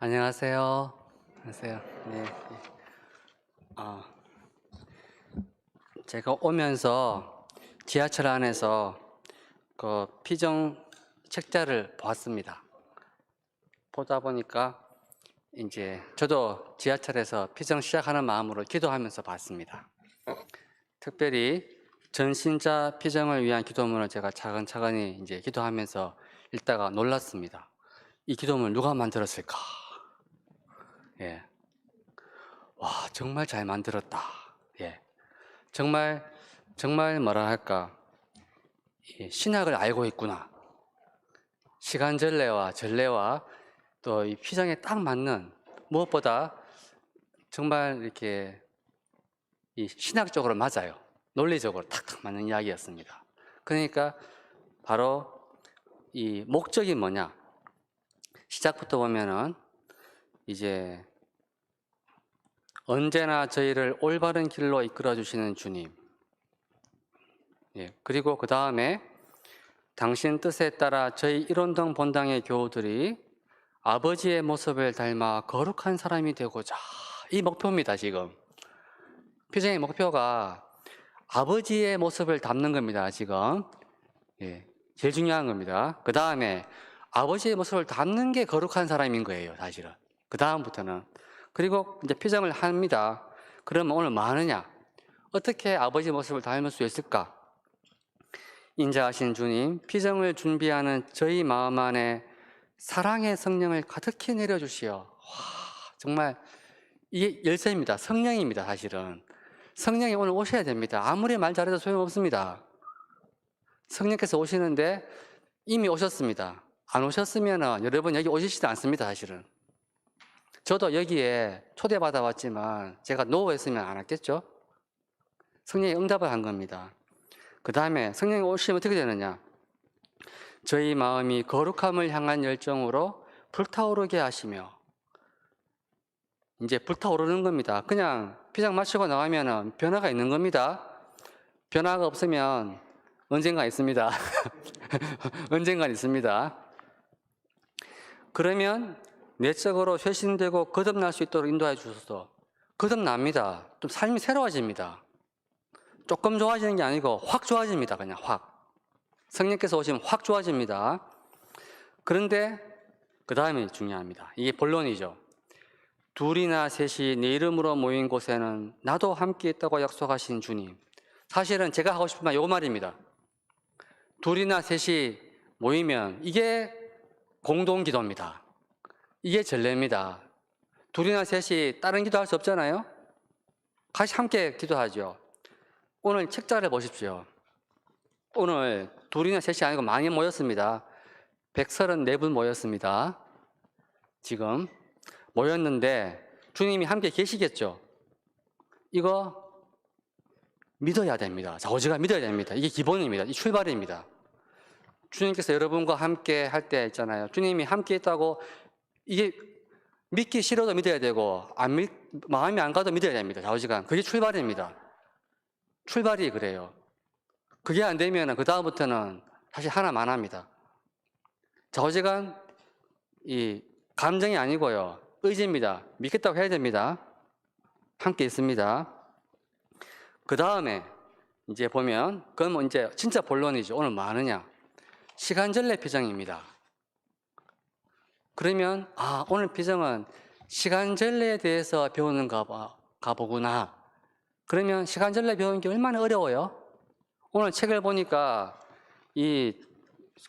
안녕하세요. 안녕하세요. 네. 어, 제가 오면서 지하철 안에서 그 피정 책자를 보았습니다. 보다 보니까 이제 저도 지하철에서 피정 시작하는 마음으로 기도하면서 봤습니다. 특별히 전신자 피정을 위한 기도문을 제가 차근차근히 이제 기도하면서 읽다가 놀랐습니다. 이 기도문을 누가 만들었을까? 예. 와, 정말 잘 만들었다. 예. 정말 뭐라 할까, 신학을 알고 있구나. 시간 전례와 또 이 피정에 딱 맞는, 무엇보다 정말 이렇게 이 신학적으로 맞아요. 논리적으로 탁탁 맞는 이야기였습니다. 그러니까 바로 이 목적이 뭐냐? 시작부터 보면은 이제 언제나 저희를 올바른 길로 이끌어 주시는 주님. 예. 그리고 그 다음에 당신 뜻에 따라 저희 일원동 본당의 교우들이 아버지의 모습을 닮아 거룩한 사람이 되고자. 이 목표입니다. 지금 피정의 목표가 아버지의 모습을 담는 겁니다. 지금 제일 중요한 겁니다. 그 다음에 아버지의 모습을 담는 게 거룩한 사람인 거예요. 사실은 그 다음부터는. 그리고 이제 피정을 합니다. 그러면 오늘 뭐 하느냐? 어떻게 아버지 모습을 닮을 수 있을까? 인자하신 주님, 피정을 준비하는 저희 마음 안에 사랑의 성령을 가득히 내려주시어. 와, 정말 이게 열쇠입니다. 성령입니다. 사실은 성령이 오늘 오셔야 됩니다. 아무리 말 잘해도 소용없습니다. 성령께서 오시는데 이미 오셨습니다. 안 오셨으면 여러분 여기 오시지도 않습니다. 사실은 저도 여기에 초대받아 왔지만 제가 노했으면 안 왔겠죠. 성령이 응답을 한 겁니다. 그 다음에 성령이 오시면 어떻게 되느냐? 저희 마음이 거룩함을 향한 열정으로 불타오르게 하시며. 이제 불타오르는 겁니다. 그냥 피장 마치고 나가면 변화가 있는 겁니다. 변화가 없으면 언젠가 있습니다. 언젠간 있습니다. 그러면 내적으로 쇄신되고 거듭날 수 있도록 인도해 주셔서 거듭납니다. 좀 삶이 새로워집니다. 조금 좋아지는 게 아니고 확 좋아집니다. 그냥 확. 성령께서 오시면 확 좋아집니다. 그런데 그 다음이 중요합니다. 이게 본론이죠. 둘이나 셋이 내 이름으로 모인 곳에는 나도 함께 있다고 약속하신 주님. 사실은 제가 하고 싶은 말 요 말입니다. 둘이나 셋이 모이면 이게 공동기도입니다. 이게 전례입니다. 둘이나 셋이 다른 기도할 수 없잖아요. 같이 함께 기도하죠. 오늘 책자를 보십시오. 오늘 둘이나 셋이 아니고 많이 모였습니다. 134분 모였습니다. 지금 모였는데 주님이 함께 계시겠죠. 이거 믿어야 됩니다. 자오지가 믿어야 됩니다. 이게 기본입니다. 이 출발입니다. 주님께서 여러분과 함께 할 때 있잖아요. 주님이 함께 있다고 이게 믿기 싫어도 믿어야 되고 마음이 안 가도 믿어야 됩니다. 자오지간 그게 출발입니다. 출발이 그래요. 그게 안 되면 그 다음부터는 사실 하나만 합니다. 자오지간 이 감정이 아니고요. 의지입니다. 믿겠다고 해야 됩니다. 함께 있습니다. 그 다음에 이제 보면 그건 이제 진짜 본론이죠. 오늘 뭐 하느냐? 시간전례 피정입니다. 그러면 오늘 피정은 시간전례에 대해서 배우는가 보구나. 그러면 시간전례 배우는 게 얼마나 어려워요? 오늘 책을 보니까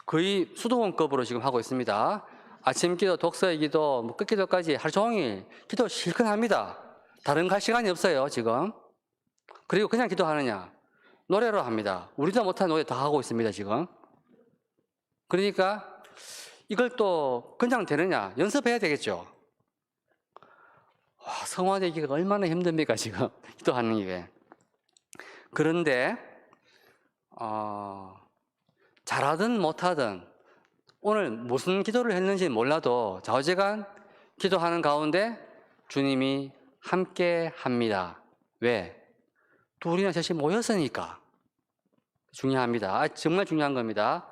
거의 수도원급으로 지금 하고 있습니다. 아침 기도, 독서의 기도, 끝기도까지 하루 종일 기도 실컷 합니다. 다른 갈 시간이 없어요, 지금. 그리고 그냥 기도하느냐? 노래로 합니다. 우리도 못한 노래 다 하고 있습니다, 지금. 그러니까 이걸 또 그냥 되느냐? 연습해야 되겠죠. 와, 성화되기가 얼마나 힘듭니까, 지금. 기도하는 게. 그런데 잘하든 못하든 오늘 무슨 기도를 했는지 몰라도 좌우지간 기도하는 가운데 주님이 함께 합니다. 왜? 둘이나 셋이 모였으니까. 중요합니다. 정말 중요한 겁니다.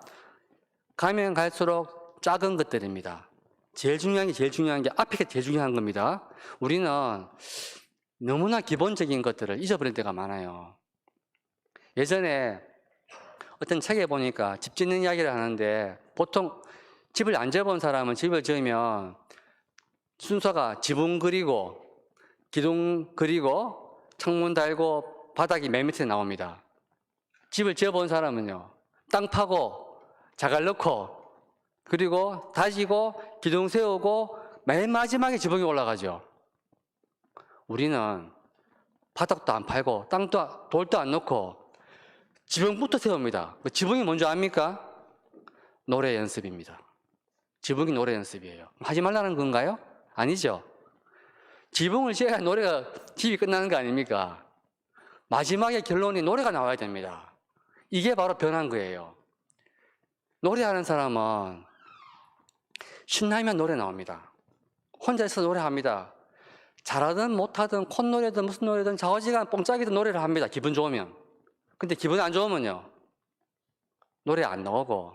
가면 갈수록 작은 것들입니다. 제일 중요한 게 앞에 게 제일 중요한 겁니다. 우리는 너무나 기본적인 것들을 잊어버릴 때가 많아요. 예전에 어떤 책에 보니까 집 짓는 이야기를 하는데 보통 집을 안 지어본 사람은 집을 지으면 순서가 지붕 그리고 기둥 그리고 창문 달고 바닥이 맨 밑에 나옵니다. 집을 지어본 사람은요, 땅 파고 자갈 넣고 그리고 다지고 기둥 세우고 맨 마지막에 지붕이 올라가죠. 우리는 바닥도 안 팔고 땅도 돌도 안 넣고 지붕부터 세웁니다. 그 지붕이 뭔지 압니까? 노래 연습입니다. 지붕이 노래 연습이에요. 하지 말라는 건가요? 아니죠. 지붕을 지어야 노래가 집이 끝나는 거 아닙니까? 마지막에 결론이 노래가 나와야 됩니다. 이게 바로 변한 거예요. 노래하는 사람은 신나면 노래 나옵니다. 혼자서 노래합니다. 잘하든 못하든 콧노래든 무슨 노래든 좌우지간 뽕짝이든 노래를 합니다. 기분 좋으면. 근데 기분 안 좋으면요, 노래 안 나오고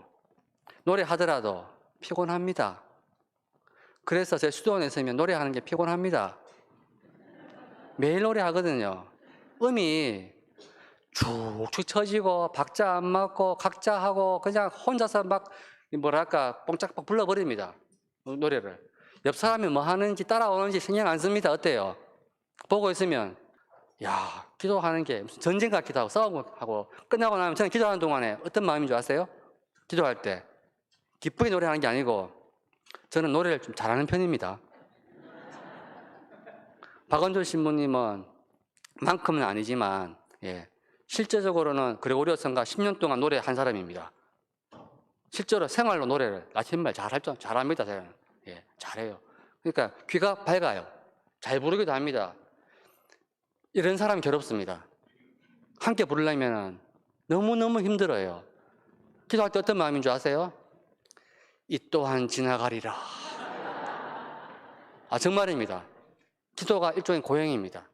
노래하더라도 피곤합니다. 그래서 제 수도원에 있으면 노래하는 게 피곤합니다. 매일 노래하거든요. 음이 축축 처지고 박자 안 맞고 각자 하고 그냥 혼자서 막 뭐랄까 뽕짝뽕 불러버립니다. 노래를. 옆 사람이 뭐 하는지 따라오는지 신경 안 씁니다. 어때요? 보고 있으면 야, 기도하는 게 무슨 전쟁 같기도 하고 싸우고 하고 끝나고 나면 저는 기도하는 동안에 어떤 마음인 줄 아세요? 기도할 때 기쁘게 노래하는 게 아니고 저는 노래를 좀 잘하는 편입니다. 박원철 신부님은 만큼은 아니지만 실제적으로는 그레고리오 성가 10년 동안 노래한 사람입니다. 실제로 생활로 노래를 라틴말 잘합니다. 저는. 잘해요. 그러니까 귀가 밝아요. 잘 부르기도 합니다. 이런 사람이 괴롭습니다. 함께 부르려면 너무너무 힘들어요. 기도할 때 어떤 마음인 줄 아세요? 이 또한 지나가리라. 정말입니다. 기도가 일종의 고행입니다.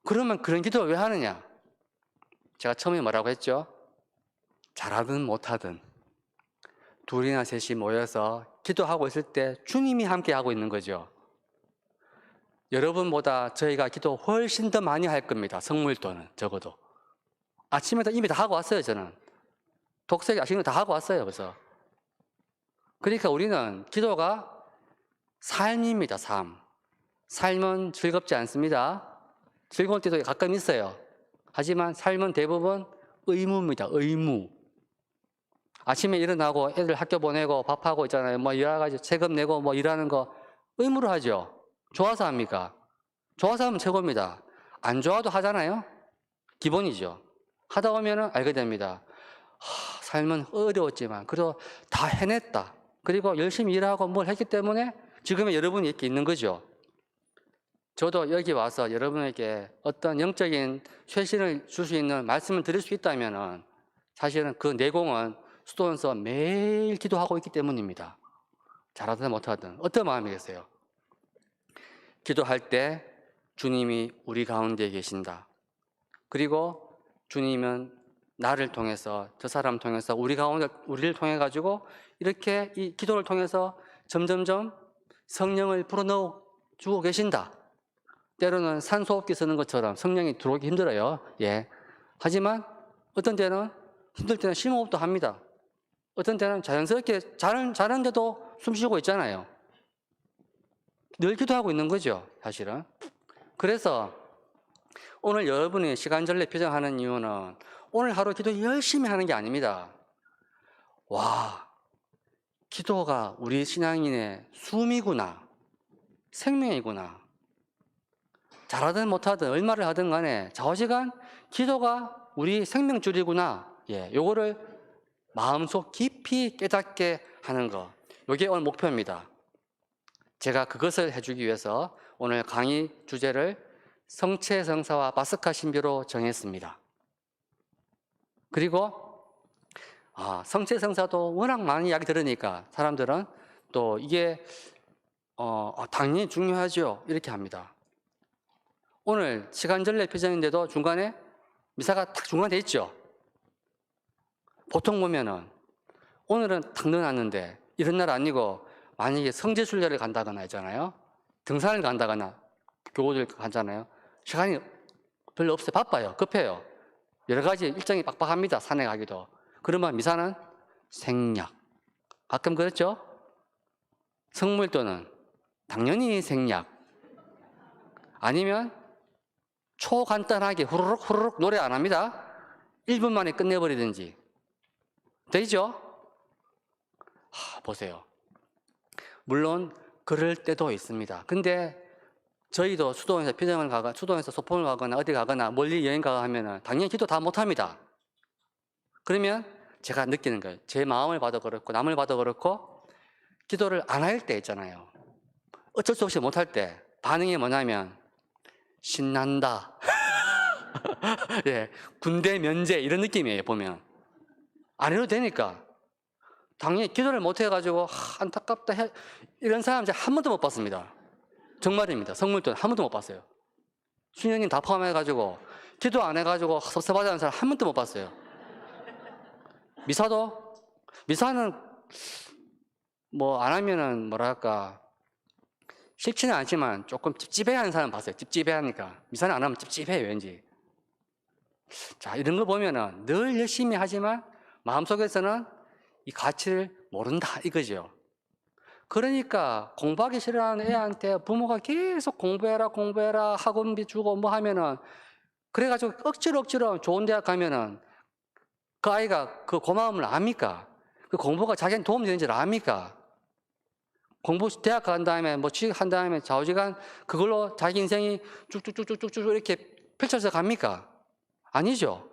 그러면 그런 기도를 왜 하느냐? 제가 처음에 뭐라고 했죠? 잘하든 못하든 둘이나 셋이 모여서 기도하고 있을 때 주님이 함께 하고 있는 거죠. 여러분보다 저희가 기도 훨씬 더 많이 할 겁니다. 성물도는 적어도. 아침에도 이미 다 하고 왔어요. 저는 독서기 아시는 거 다 하고 왔어요. 그래서 그러니까 우리는 기도가 삶입니다. 삶은 즐겁지 않습니다. 즐거울 때도 가끔 있어요. 하지만 삶은 대부분 의무입니다. 의무. 아침에 일어나고 애들 학교 보내고 밥하고 있잖아요. 뭐 여러 가지 세금 내고 뭐 일하는 거 의무로 하죠. 좋아서 합니까? 좋아서 하면 최고입니다. 안 좋아도 하잖아요. 기본이죠. 하다 보면 알게 됩니다. 삶은 어려웠지만 그래도 다 해냈다. 그리고 열심히 일하고 뭘 했기 때문에 지금의 여러분이 이렇게 있는 거죠. 저도 여기 와서 여러분에게 어떤 영적인 쇄신을 줄 수 있는 말씀을 드릴 수 있다면 사실은 그 내공은 수도원서 매일 기도하고 있기 때문입니다. 잘하든 못하든 어떤 마음이겠어요? 기도할 때 주님이 우리 가운데 계신다. 그리고 주님은 나를 통해서 저 사람 통해서 우리 가운데 우리를 통해 가지고 이렇게 이 기도를 통해서 점점점 성령을 불어넣어 주고 계신다. 때로는 산소호흡기 쓰는 것처럼 성령이 들어오기 힘들어요. 하지만 어떤 때는 힘들 때는 심호흡도 합니다. 어떤 때는 자연스럽게 자는데도 숨 쉬고 있잖아요. 늘 기도하고 있는 거죠, 사실은. 그래서 오늘 여러분이 시간절례 표정하는 이유는 오늘 하루 기도 열심히 하는 게 아닙니다. 와, 기도가 우리 신앙인의 숨이구나, 생명이구나. 잘하든 못하든 얼마를 하든 간에 좌우지간 기도가 우리 생명줄이구나. 요거를 마음속 깊이 깨닫게 하는 거. 요게 오늘 목표입니다. 제가 그것을 해주기 위해서 오늘 강의 주제를 성체성사와 바스카 신비로 정했습니다. 그리고 성체성사도 워낙 많이 이야기 들으니까 사람들은 또 이게 당연히 중요하죠. 이렇게 합니다. 오늘 시간절례 표정인데도 중간에 미사가 딱 중간에 돼 있죠. 보통 보면은 오늘은 탁 넣어놨는데 이런 날 아니고 만약에 성지순례를 간다거나 했잖아요. 등산을 간다거나 교우들 가잖아요. 시간이 별로 없어요. 바빠요. 급해요. 여러 가지 일정이 빡빡합니다. 산에 가기도. 그러면 미사는 생략. 가끔 그렇죠? 성물도는 당연히 생략. 아니면 초간단하게 후루룩 후루룩 노래 안 합니다. 1분 만에 끝내버리든지. 되죠? 보세요. 물론 그럴 때도 있습니다. 근데 저희도 수도원에서 소풍을 가거나 어디 가거나 멀리 여행 가고 하면은 당연히 기도 다 못합니다. 그러면 제가 느끼는 거예요. 제 마음을 봐도 그렇고 남을 봐도 그렇고 기도를 안 할 때 있잖아요. 어쩔 수 없이 못할 때 반응이 뭐냐면 신난다. 예, 군대 면제 이런 느낌이에요. 보면 안 해도 되니까. 당연히 기도를 못 해가지고 안타깝다 이런 사람 제가 한 번도 못 봤습니다. 정말입니다. 성물돈 한 번도 못 봤어요. 수녀님 다 포함해가지고 기도 안 해가지고 섭섭하다는 사람 한 번도 못 봤어요. 미사는 뭐 안 하면은 뭐랄까 싫지는 않지만 조금 찝찝해하는 사람 봤어요. 찝찝해하니까. 미사는 안 하면 찝찝해요 왠지. 자, 이런 거 보면은 늘 열심히 하지만 마음속에서는 이 가치를 모른다 이거죠. 그러니까 공부하기 싫어하는 애한테 부모가 계속 공부해라 학원비 주고 뭐 하면은 그래가지고 억지로 좋은 대학 가면은 그 아이가 그 고마움을 압니까? 그 공부가 자기한테 도움이 되는지 압니까? 대학 간 다음에 뭐 취직한 다음에 좌우지간 그걸로 자기 인생이 쭉쭉쭉쭉쭉 이렇게 펼쳐서 갑니까? 아니죠.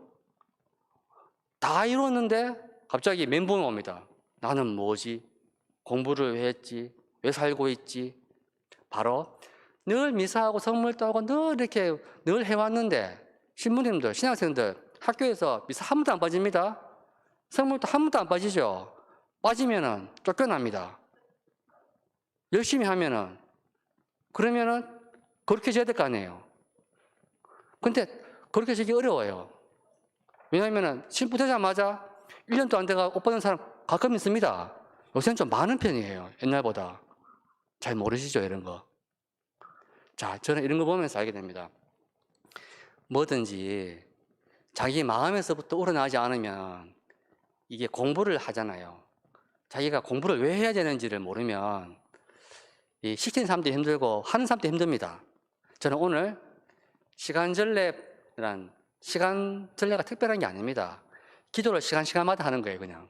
다 이뤘는데 갑자기 멘붕이 옵니다. 나는 뭐지? 공부를 왜 했지? 왜 살고 있지? 바로 늘 미사하고 성물도 하고 늘 이렇게 늘 해왔는데 신부님들, 신학생들 학교에서 미사 한 번도 안 빠집니다. 성물도 한 번도 안 빠지죠. 빠지면은 쫓겨납니다. 열심히 하면은 그러면은 그렇게 져야 될 거 아니에요. 근데 그렇게 지기 어려워요. 왜냐하면은 신부 되자마자 1년도 안 돼가 옷 받는 사람 가끔 있습니다. 요새는 좀 많은 편이에요. 옛날보다. 잘 모르시죠, 이런 거. 자, 저는 이런 거 보면서 알게 됩니다. 뭐든지 자기 마음에서부터 우러나지 않으면 이게 공부를 하잖아요. 자기가 공부를 왜 해야 되는지를 모르면 이 시키는 사람도 힘들고 하는 사람도 힘듭니다. 저는 오늘 시간절례란 시간절례가 특별한 게 아닙니다. 기도를 시간마다 하는 거예요, 그냥.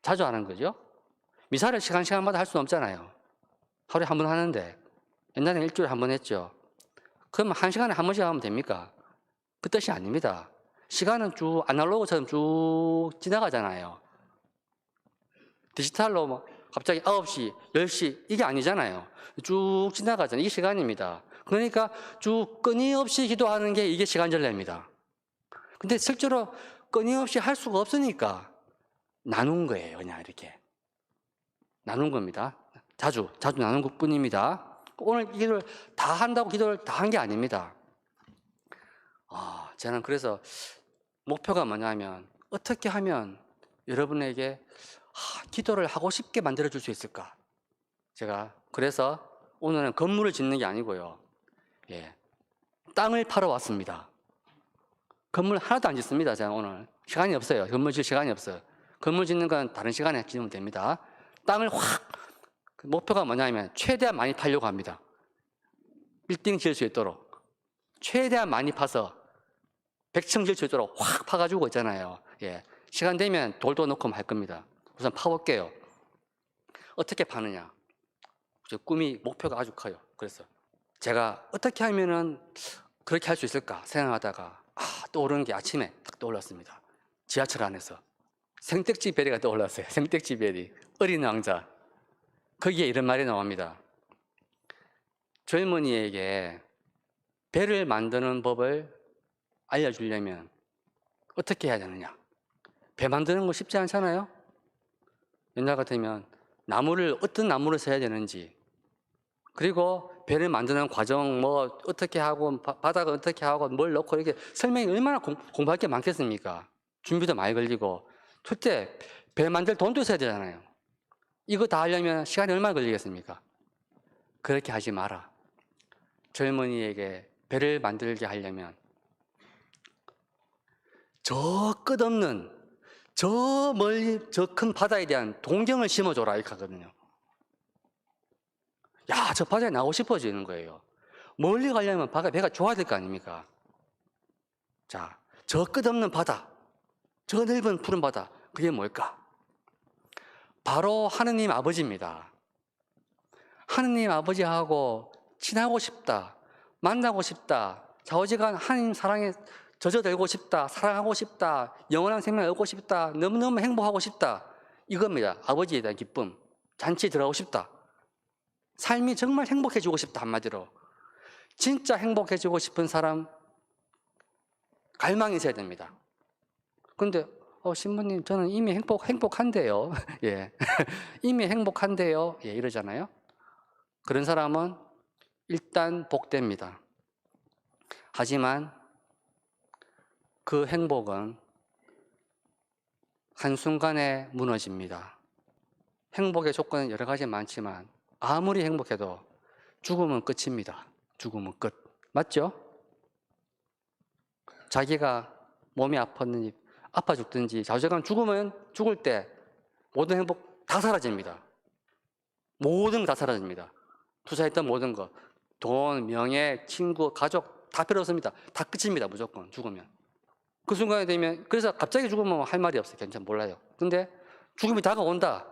자주 하는 거죠. 미사를 시간마다 할 수는 없잖아요. 하루에 한 번 하는데 옛날에는 일주일에 한 번 했죠. 그러면 1시간에 한 번씩 하면 됩니까? 그 뜻이 아닙니다. 시간은 쭉 아날로그처럼 쭉 지나가잖아요. 디지털로 뭐 갑자기 9시, 10시 이게 아니잖아요. 쭉 지나가잖아요. 이게 시간입니다. 그러니까 쭉 끊임없이 기도하는 게 이게 시간절례입니다. 근데 실제로 끊임없이 할 수가 없으니까 나눈 거예요. 그냥 이렇게. 나눈 겁니다. 자주 나눈 것 뿐입니다. 오늘 기도를 다 한다고 기도를 다 한 게 아닙니다. 저는 그래서 목표가 뭐냐면 어떻게 하면 여러분에게 기도를 하고 싶게 만들어줄 수 있을까? 제가 그래서 오늘은 건물을 짓는 게 아니고요. 땅을 팔아 왔습니다. 건물 하나도 안 짓습니다. 제가 오늘 시간이 없어요. 건물 짓을 시간이 없어요. 건물 짓는 건 다른 시간에 짓으면 됩니다. 땅을 목표가 뭐냐면 최대한 많이 팔려고 합니다. 빌딩 지을 수 있도록 최대한 많이 파서 100층 지을 수 있도록 확 파가지고 있잖아요. 시간 되면 돌도 넣고 할 겁니다. 우선 파볼게요. 어떻게 파느냐? 저 목표가 아주 커요. 그래서 제가 어떻게 하면은 그렇게 할 수 있을까 생각하다가 떠오르는 게 아침에 딱 떠올랐습니다. 지하철 안에서 생택지 베리가 떠올랐어요. 생택지 베리, 어린 왕자. 거기에 이런 말이 나옵니다. 젊은이에게 배를 만드는 법을 알려주려면 어떻게 해야 되느냐? 배 만드는 거 쉽지 않잖아요? 옛날 같으면 어떤 나무를 써야 되는지, 그리고 배를 만드는 과정, 뭐 어떻게 하고 바닥을 어떻게 하고 뭘 넣고 이렇게 설명이 얼마나 공부할 게 많겠습니까? 준비도 많이 걸리고, 첫째 배 만들 돈도 있어야 되잖아요. 이거 다 하려면 시간이 얼마나 걸리겠습니까? 그렇게 하지 마라. 젊은이에게 배를 만들게 하려면 저 끝없는 저 멀리 저 큰 바다에 대한 동경을 심어줘라 이렇게 하거든요. 야, 저 바다에 나오고 싶어지는 거예요. 멀리 가려면 배가 좋아야 될 거 아닙니까? 자, 저 끝없는 바다, 저 넓은 푸른 바다, 그게 뭘까? 바로 하느님 아버지입니다. 하느님 아버지하고 친하고 싶다, 만나고 싶다, 좌우지간 하느님 사랑에 젖어들고 싶다, 사랑하고 싶다, 영원한 생명을 얻고 싶다, 너무너무 행복하고 싶다. 이겁니다. 아버지에 대한 기쁨. 잔치에 들어가고 싶다. 삶이 정말 행복해지고 싶다, 한마디로. 진짜 행복해지고 싶은 사람, 갈망이 있어야 됩니다. 그런데 신부님, 저는 이미 행복한데요. 예. 이미 행복한데요. 예, 이러잖아요. 그런 사람은 일단 복됩니다. 하지만 그 행복은 한순간에 무너집니다. 행복의 조건은 여러 가지 많지만 아무리 행복해도 죽으면 끝입니다. 죽으면 끝. 맞죠? 자기가 몸이 아팠는지 아파 죽든지 좌우지간 죽을 때 모든 행복 다 사라집니다. 모든 거 다 사라집니다. 투자했던 모든 거, 돈, 명예, 친구, 가족 다 필요 없습니다. 다 끝입니다. 무조건 죽으면. 그 순간이 되면, 그래서 갑자기 죽으면 할 말이 없어요. 몰라요. 근데 죽음이 다가온다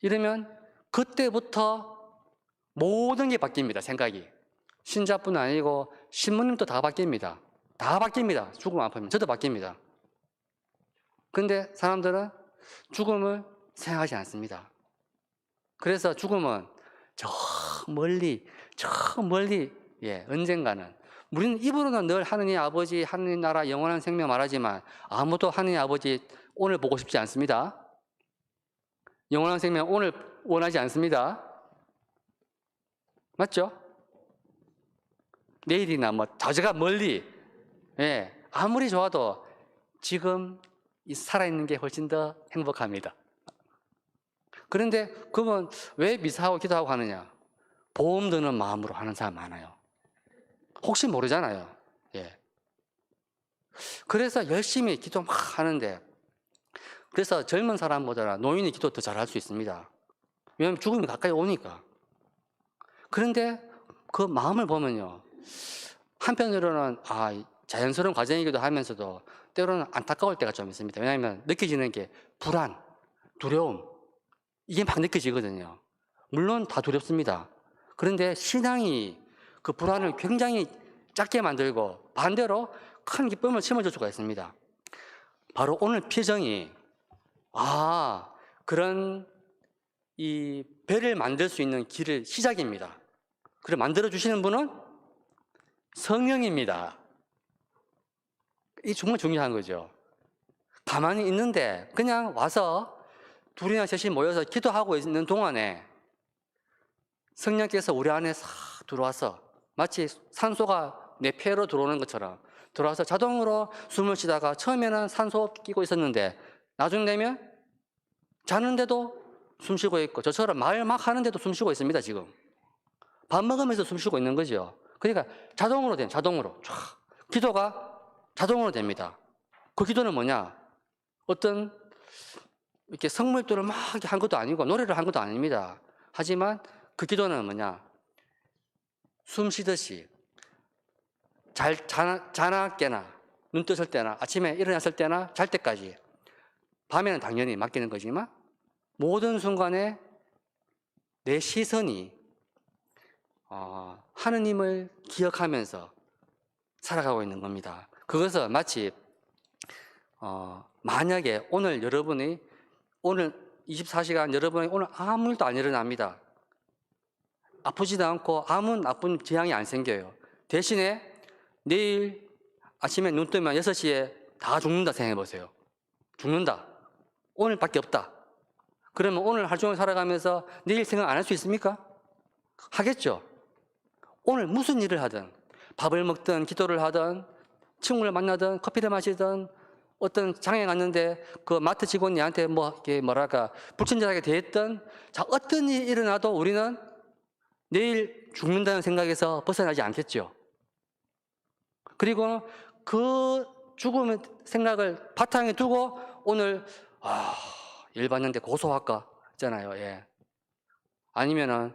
이러면 그때부터 모든 게 바뀝니다. 생각이. 신자뿐 아니고 신부님도 다 바뀝니다. 다 바뀝니다. 죽음 아프면 저도 바뀝니다. 근데 사람들은 죽음을 생각하지 않습니다. 그래서 죽음은 저 멀리 예, 언젠가는 우리는 입으로는 늘 하느님 아버지, 하느님 나라, 영원한 생명 말하지만 아무도 하느님 아버지 오늘 보고 싶지 않습니다. 영원한 생명 오늘 원하지 않습니다. 맞죠? 내일이나 자주가 멀리, 예, 아무리 좋아도 지금 살아있는 게 훨씬 더 행복합니다. 그런데 그건 왜 미사하고 기도하고 하느냐? 보험 드는 마음으로 하는 사람 많아요. 혹시 모르잖아요. 예. 그래서 열심히 기도 막 하는데, 그래서 젊은 사람보다 노인이 기도 더 잘할 수 있습니다. 왜냐하면 죽음이 가까이 오니까. 그런데 그 마음을 보면요, 한편으로는 자연스러운 과정이기도 하면서도 때로는 안타까울 때가 좀 있습니다. 왜냐하면 느껴지는 게 불안, 두려움, 이게 막 느껴지거든요. 물론 다 두렵습니다. 그런데 신앙이 그 불안을 굉장히 작게 만들고 반대로 큰 기쁨을 심어줄 수가 있습니다. 바로 오늘 표정이 그런 이 배를 만들 수 있는 길을 시작입니다. 그걸 만들어 주시는 분은 성령입니다. 이게 정말 중요한 거죠. 가만히 있는데 그냥 와서 둘이나 셋이 모여서 기도하고 있는 동안에 성령께서 우리 안에 싹 들어와서 마치 산소가 내 폐로 들어오는 것처럼 들어와서 자동으로 숨을 쉬다가 처음에는 산소 끼고 있었는데 나중 되면 자는데도 숨 쉬고 있고, 저처럼 말 막 하는데도 숨 쉬고 있습니다. 지금 밥 먹으면서 숨 쉬고 있는 거죠. 그러니까 자동으로 기도가 자동으로 됩니다. 그 기도는 뭐냐? 어떤 이렇게 성물들을 막 한 것도 아니고 노래를 한 것도 아닙니다. 하지만 그 기도는 뭐냐? 숨 쉬듯이 자나 깨나, 눈 떴을 때나 아침에 일어났을 때나 잘 때까지, 밤에는 당연히 맡기는 거지만 모든 순간에 내 시선이 하느님을 기억하면서 살아가고 있는 겁니다. 그것은 마치 만약에 오늘 여러분이 오늘 24시간 여러분이 오늘 아무 일도 안 일어납니다. 아프지도 않고 아무 나쁜 재앙이 안 생겨요. 대신에 내일 아침에 눈 뜨면 6시에 다 죽는다 생각해 보세요. 죽는다. 오늘밖에 없다. 그러면 오늘 하루 종일 살아가면서 내일 생각 안 할 수 있습니까? 하겠죠. 오늘 무슨 일을 하든, 밥을 먹든 기도를 하든 친구를 만나든 커피를 마시든 어떤 장에 갔는데 그 마트 직원이 한테 뭐 이렇게 뭐랄까 불친절하게 대했던 자 어떤 일이 일어나도 우리는 내일 죽는다는 생각에서 벗어나지 않겠죠. 그리고 그 죽음의 생각을 바탕에 두고 오늘 일 받는데 고소할까 있잖아요. 예. 아니면은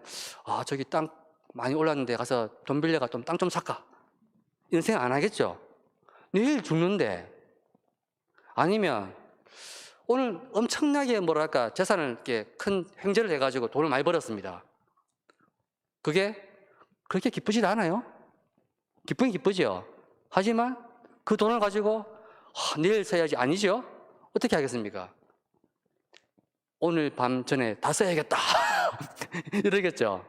저기 땅 많이 올랐는데 가서 돈 빌려가 좀 땅 좀 살까 이런 생각 안 하겠죠. 내일 죽는데. 아니면 오늘 엄청나게 뭐랄까 재산을 이렇게 큰 횡재를 해가지고 돈을 많이 벌었습니다. 그게 그렇게 기쁘지도 않아요. 기쁘긴 기쁘죠. 하지만 그 돈을 가지고 내일 써야지 아니죠. 어떻게 하겠습니까? 오늘 밤 전에 다 써야겠다 이러겠죠.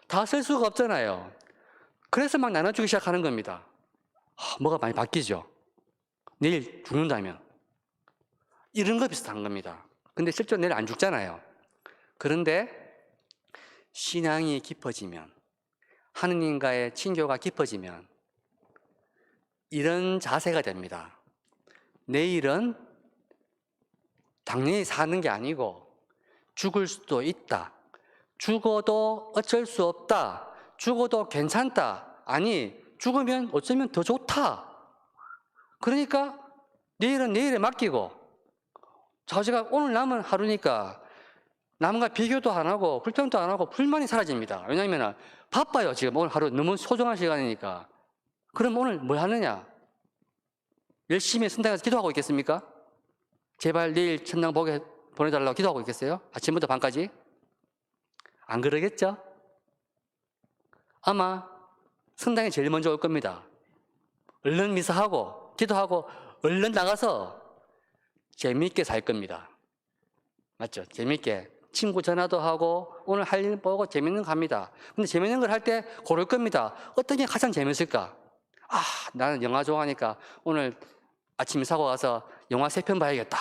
다 쓸 수가 없잖아요. 그래서 막 나눠주기 시작하는 겁니다. 뭐가 많이 바뀌죠. 내일 죽는다면 이런 거 비슷한 겁니다. 근데 실제로 내일 안 죽잖아요. 그런데 신앙이 깊어지면, 하느님과의 친교가 깊어지면 이런 자세가 됩니다. 내일은 당연히 사는 게 아니고 죽을 수도 있다. 죽어도 어쩔 수 없다. 죽어도 괜찮다. 아니, 죽으면 어쩌면 더 좋다. 그러니까 내일은 내일에 맡기고 자기가 오늘 남은 하루니까 남과 비교도 안 하고 불평도 안 하고 불만이 사라집니다. 왜냐하면 바빠요. 지금 오늘 하루 너무 소중한 시간이니까. 그럼 오늘 뭘 하느냐? 열심히 성당에서 기도하고 있겠습니까? 제발 내일 천당 보게 보내달라고 기도하고 있겠어요? 아침부터 밤까지? 안 그러겠죠? 아마 성당에 제일 먼저 올 겁니다. 얼른 미사하고 기도하고 얼른 나가서 재미있게 살 겁니다. 맞죠? 재미있게 친구 전화도 하고 오늘 할 일 보고 재밌는 거 합니다. 근데 재밌는 걸 할 때 고를 겁니다. 어떤 게 가장 재밌을까? 나는 영화 좋아하니까 오늘 아침 사고 가서 영화 3편 봐야겠다.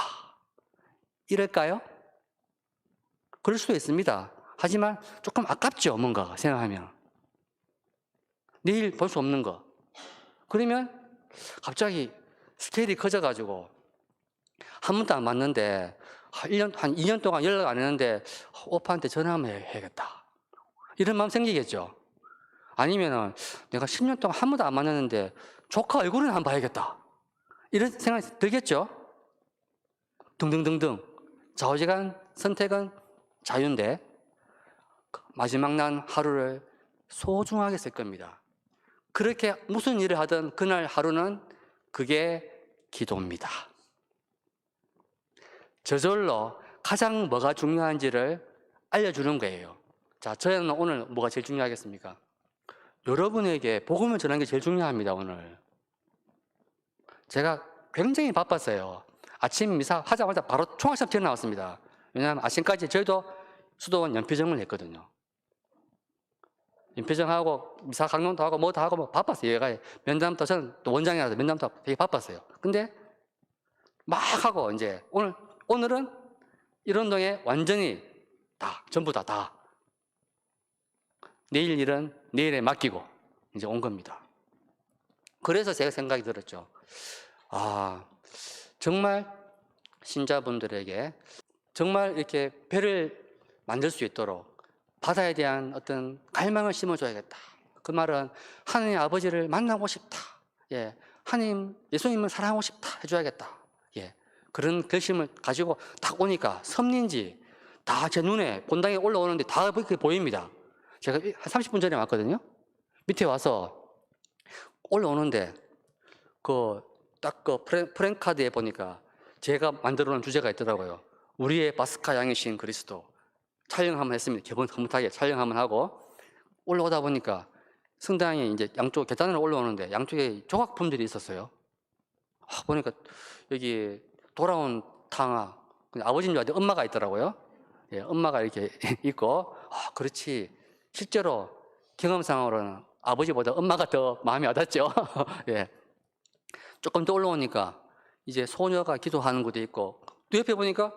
이럴까요? 그럴 수도 있습니다. 하지만 조금 아깝죠, 뭔가가 생각하면. 내일 볼 수 없는 거. 그러면 갑자기 스케일이 커져가지고 한 번도 안 만났는데 한 2년 동안 연락 안 했는데 오빠한테 전화 한번 해야겠다. 이런 마음 생기겠죠. 아니면은 내가 10년 동안 한 번도 안 만났는데 조카 얼굴은 한번 봐야겠다. 이런 생각이 들겠죠. 등등등등. 좌우지간 선택은 자유인데 마지막 날 하루를 소중하게 쓸 겁니다. 그렇게 무슨 일을 하든 그날 하루는 그게 기도입니다. 저절로 가장 뭐가 중요한지를 알려주는 거예요. 자, 저는 오늘 뭐가 제일 중요하겠습니까? 여러분에게 복음을 전하는 게 제일 중요합니다, 오늘. 제가 굉장히 바빴어요. 아침 미사 하자마자 바로 총학시험 튀어나왔습니다. 왜냐하면 아침까지 저희도 수도원 연표정을 했거든요. 연표정하고 미사 강론도 하고 뭐 다 하고 뭐 바빴어요. 얘가 면담부터 저는 또 원장이라서 면담부터 되게 바빴어요. 근데 막 하고 이제 오늘은 일운동에 완전히 전부 다 내일 일은 내일에 맡기고 이제 온 겁니다. 그래서 제가 생각이 들었죠. 정말 신자분들에게 정말 이렇게 배를 만들 수 있도록 바다에 대한 어떤 갈망을 심어줘야겠다. 그 말은 하나님 아버지를 만나고 싶다. 예, 하나님 예수님을 사랑하고 싶다 해줘야겠다. 예, 그런 결심을 가지고 딱 오니까 섭리인지 다 제 눈에 본당에 올라오는데 다 그렇게 보입니다. 제가 한 30분 전에 왔거든요. 밑에 와서 올라오는데 딱 프랭카드에 보니까 제가 만들어 놓은 주제가 있더라고요. 우리의 바스카 양이신 그리스도. 촬영 한번 했습니다. 기본 흐뭇하게 촬영 한번 하고 올라오다 보니까 성당에 이제 양쪽 계단으로 올라오는데 양쪽에 조각품들이 있었어요. 보니까 여기 돌아온 탕아, 아버지인 줄 알았는데 엄마가 있더라고요. 예, 엄마가 이렇게 있고, 그렇지. 실제로 경험상으로는 아버지보다 엄마가 더 마음이 와닿죠. 예. 조금 더 올라오니까 이제 소녀가 기도하는 곳도 있고, 또 옆에 보니까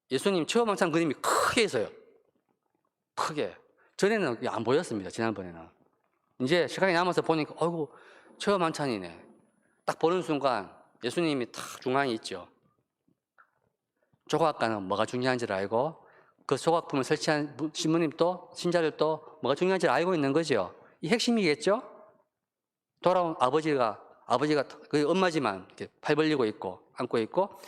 예수님 체험한창 그림이 크게 있어요. 크게. 전에는 안 보였습니다. 지난번에는. 이제 시간이 남아서 보니까 체험한창이네. 딱 보는 순간 예수님이 탁 중앙에 있죠. 조각가는 뭐가 중요한지를 알고 그 조각품을 설치한 신부님도 신자들도 뭐가 중요한지를 알고 있는 거죠. 이 핵심이겠죠? 돌아온 아버지가 그 엄마지만 이렇게 팔 벌리고 있고 안고 있고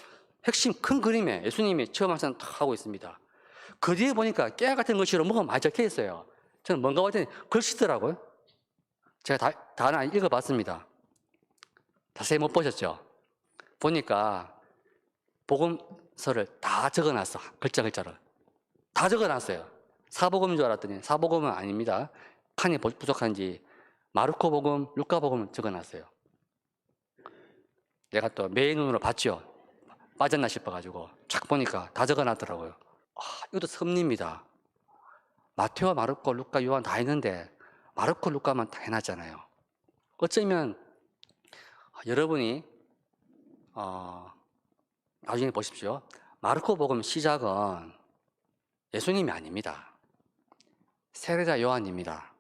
핵심 큰 그림에 예수님이 처음 항상 탁 하고 있습니다. 그 뒤에 보니까 깨알 같은 글씨로 뭐가 많이 적혀 있어요. 저는 뭔가 봤더니 글씨더라고요. 제가 다 하나 읽어봤습니다. 자세히 못 보셨죠? 보니까 복음서를 다 적어놨어. 글자 글자를 다 적어놨어요. 사복음인 줄 알았더니 사복음은 아닙니다. 칸이 부족한지 마르코 복음, 루카 복음을 적어놨어요. 내가 또 매의 눈으로 봤죠. 빠졌나 싶어가지고 쫙 보니까 다 적어놨더라고요. 이것도 섭리입니다. 마테오, 마르코, 루카, 요한 다 있는데 마르코, 루카만 다 해놨잖아요. 어쩌면 여러분이 나중에 보십시오. 마르코 복음 시작은 예수님이 아닙니다. 세례자 요한입니다.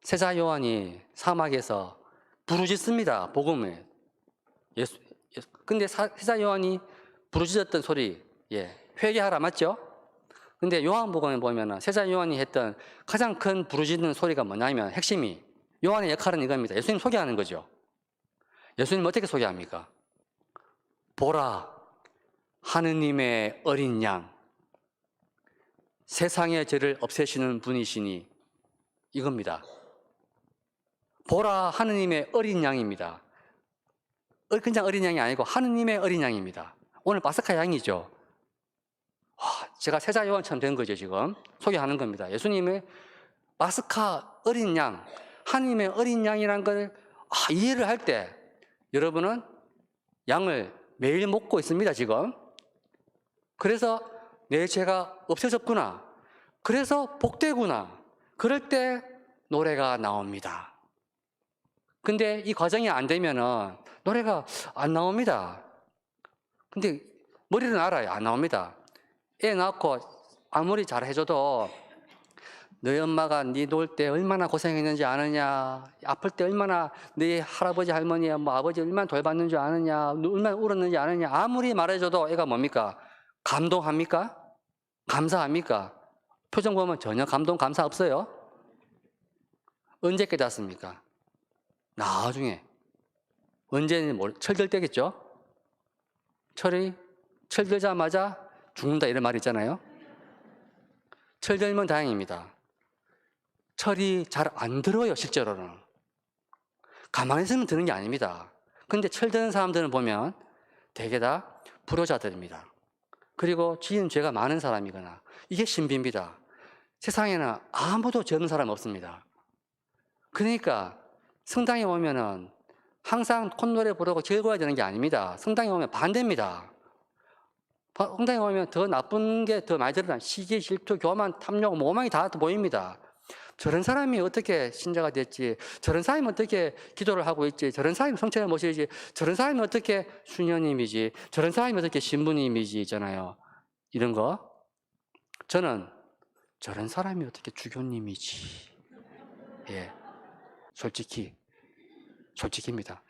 세자 요한이 사막에서 부르짖습니다. 복음을. 근데 세자 요한이 부르짖었던 소리, 회개하라 맞죠? 근데 요한복음에 보면 세자 요한이 했던 가장 큰 부르짖는 소리가 뭐냐면 핵심이 요한의 역할은 이겁니다. 예수님 소개하는 거죠. 예수님 어떻게 소개합니까? 보라, 하느님의 어린 양, 세상의 죄를 없애시는 분이시니 이겁니다. 보라, 하느님의 어린 양입니다. 그냥 어린 양이 아니고 하느님의 어린 양입니다. 오늘 파스카 양이죠. 제가 세자 요한처럼 된 거죠. 지금 소개하는 겁니다. 예수님의 파스카 어린 양, 하느님의 어린 양이라는 걸 이해를 할 때 여러분은 양을 매일 먹고 있습니다. 지금. 그래서 내 죄가 없어졌구나. 그래서 복되구나. 그럴 때 노래가 나옵니다. 근데 이 과정이 안 되면은 노래가 안 나옵니다. 근데 머리는 알아요. 안 나옵니다. 애 낳고 아무리 잘해줘도 너희 엄마가 네 놓을 때 얼마나 고생했는지 아느냐, 아플 때 얼마나 네 할아버지 할머니 아버지 얼마나 돌봤는 줄 아느냐, 얼마나 울었는지 아느냐, 아무리 말해줘도 애가 뭡니까? 감동합니까? 감사합니까? 표정 보면 전혀 감동 감사 없어요. 언제 깨닫습니까? 나중에. 언제는 철들 때겠죠? 철들자마자 죽는다 이런 말이 있잖아요. 철들면 다행입니다. 철이 잘 안 들어요. 실제로는 가만히 있으면 드는 게 아닙니다. 근데 철드는 사람들은 보면 대개 다 불효자들입니다. 그리고 지은 죄가 많은 사람이거나 이게 신비입니다. 세상에는 아무도 죄 없는 사람 없습니다. 그러니까 성당에 오면은 항상 콧노래 부르고 즐거워야 되는 게 아닙니다. 성당에 오면 반대입니다. 성당에 오면 더 나쁜 게 더 많이 드러나. 시기, 질투, 교만, 탐욕, 오만이 다 보입니다. 저런 사람이 어떻게 신자가 됐지, 저런 사람이 어떻게 기도를 하고 있지, 저런 사람이 성찬을 모시지, 저런 사람이 어떻게 수녀님이지, 저런 사람이 어떻게 신부님이지 있잖아요. 이런 거. 저는 저런 사람이 어떻게 주교님이지. 솔직히입니다.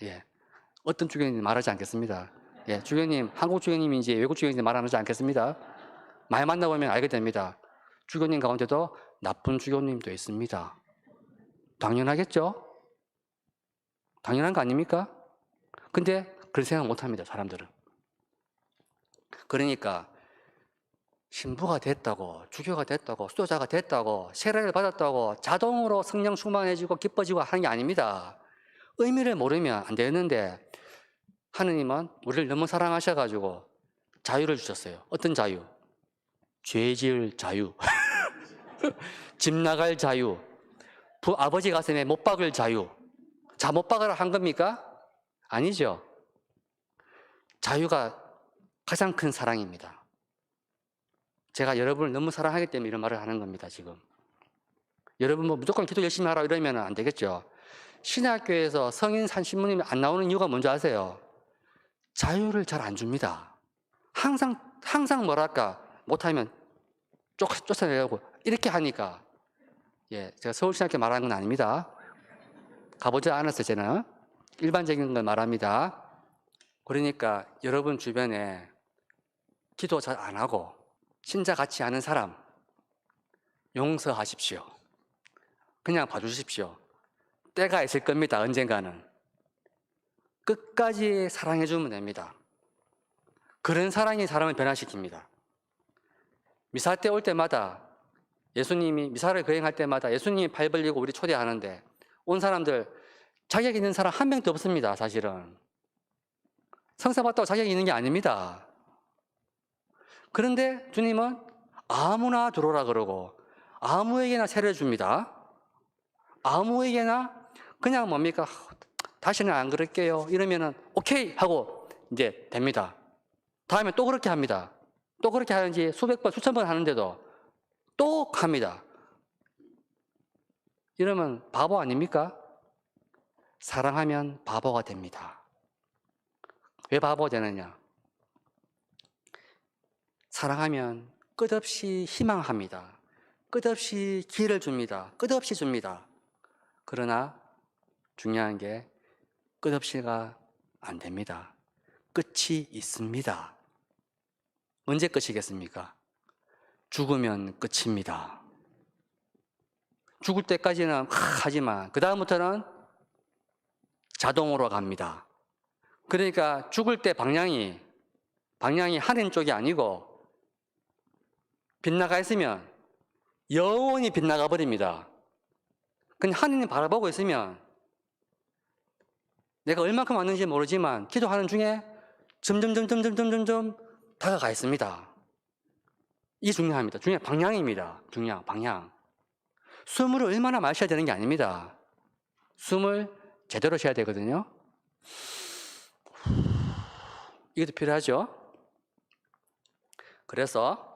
어떤 주교님 말하지 않겠습니다. 주교님, 한국 주교님인지 외국 주교님인지 말하지 않겠습니다. 많이 만나보면 알게 됩니다. 주교님 가운데도 나쁜 주교님도 있습니다. 당연하겠죠? 당연한 거 아닙니까? 근데 그런 생각 못 합니다, 사람들은. 그러니까 신부가 됐다고, 주교가 됐다고, 수도자가 됐다고, 세례를 받았다고 자동으로 성령 충만해지고 기뻐지고 하는 게 아닙니다. 의미를 모르면 안 되는데 하느님은 우리를 너무 사랑하셔가지고 자유를 주셨어요. 어떤 자유? 죄 지을 자유. 집 나갈 자유. 아버지 가슴에 못 박을 자유. 자, 못 박으라 한 겁니까? 아니죠. 자유가 가장 큰 사랑입니다. 제가 여러분을 너무 사랑하기 때문에 이런 말을 하는 겁니다, 지금. 여러분 무조건 기도 열심히 하라 이러면 안 되겠죠. 신학교에서 성인 신부님이 안 나오는 이유가 뭔지 아세요? 자유를 잘 안 줍니다. 항상 뭐랄까, 못하면 쫓아내려고 이렇게 하니까. 제가 서울신학교 말하는 건 아닙니다. 가보지 않았어요, 저는. 일반적인 걸 말합니다. 그러니까 여러분 주변에 기도 잘 안 하고 신자 같지 않은 사람 용서하십시오. 그냥 봐주십시오. 때가 있을 겁니다. 언젠가는. 끝까지 사랑해주면 됩니다. 그런 사랑이 사람을 변화시킵니다. 미사 때 올 때마다 예수님이 미사를 거행할 때마다 예수님이 발 벌리고 우리 초대하는데 온 사람들 자격 있는 사람 한 명도 없습니다. 사실은 성사 받다고 자격이 있는 게 아닙니다. 그런데 주님은 아무나 들어오라 그러고 아무에게나 세례 줍니다. 아무에게나 그냥 뭡니까? 다시는 안 그럴게요. 이러면은 오케이 하고 이제 됩니다. 다음에 또 그렇게 합니다. 또 그렇게 하는지 수백 번, 수천 번 하는데도 또 합니다. 이러면 바보 아닙니까? 사랑하면 바보가 됩니다. 왜 바보가 되느냐? 사랑하면 끝없이 희망합니다. 끝없이 기회를 줍니다. 끝없이 줍니다. 그러나 중요한 게 끝없이가 안 됩니다. 끝이 있습니다. 언제 끝이겠습니까? 죽으면 끝입니다. 죽을 때까지는 하지만 그 다음부터는 자동으로 갑니다. 그러니까 죽을 때 방향이 하늘 쪽이 아니고 빗나가 있으면 영원히 빗나가 버립니다. 그냥 하느님 바라보고 있으면 내가 얼만큼 왔는지 모르지만 기도하는 중에 점점 다가가 있습니다. 이게 중요합니다. 중요한 방향입니다. 중요한 방향. 숨을 얼마나 마셔야 되는 게 아닙니다. 숨을 제대로 쉬어야 되거든요. 이것도 필요하죠. 그래서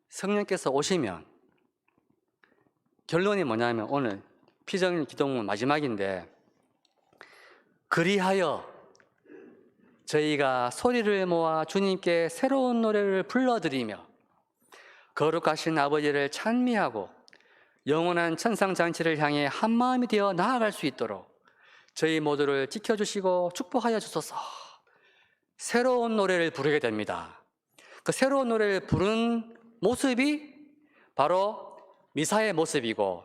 성령께서 오시면 결론이 뭐냐면 오늘 피정 기도문 마지막인데 그리하여 저희가 소리를 모아 주님께 새로운 노래를 불러드리며 거룩하신 아버지를 찬미하고 영원한 천상장치를 향해 한마음이 되어 나아갈 수 있도록 저희 모두를 지켜주시고 축복하여 주소서. 새로운 노래를 부르게 됩니다. 그 새로운 노래를 부른 모습이 바로 미사의 모습이고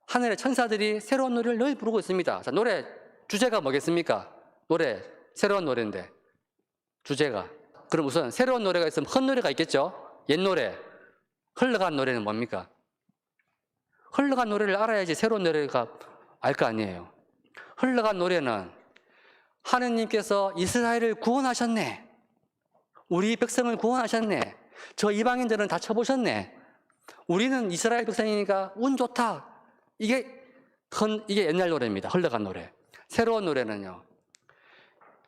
하늘의 천사들이 새로운 노래를 늘 부르고 있습니다. 자, 노래 주제가 뭐겠습니까? 노래 새로운 노래인데 주제가 그럼 우선 새로운 노래가 있으면 헛노래가 있겠죠? 옛 노래 흘러간 노래는 뭡니까? 흘러간 노래를 알아야지 새로운 노래가 알 거 아니에요. 흘러간 노래는 하느님께서 이스라엘을 구원하셨네. 우리 백성을 구원하셨네. 저 이방인들은 다 쳐보셨네. 우리는 이스라엘 백성이니까 운 좋다. 이게 옛날 노래입니다. 흘러간 노래. 새로운 노래는요.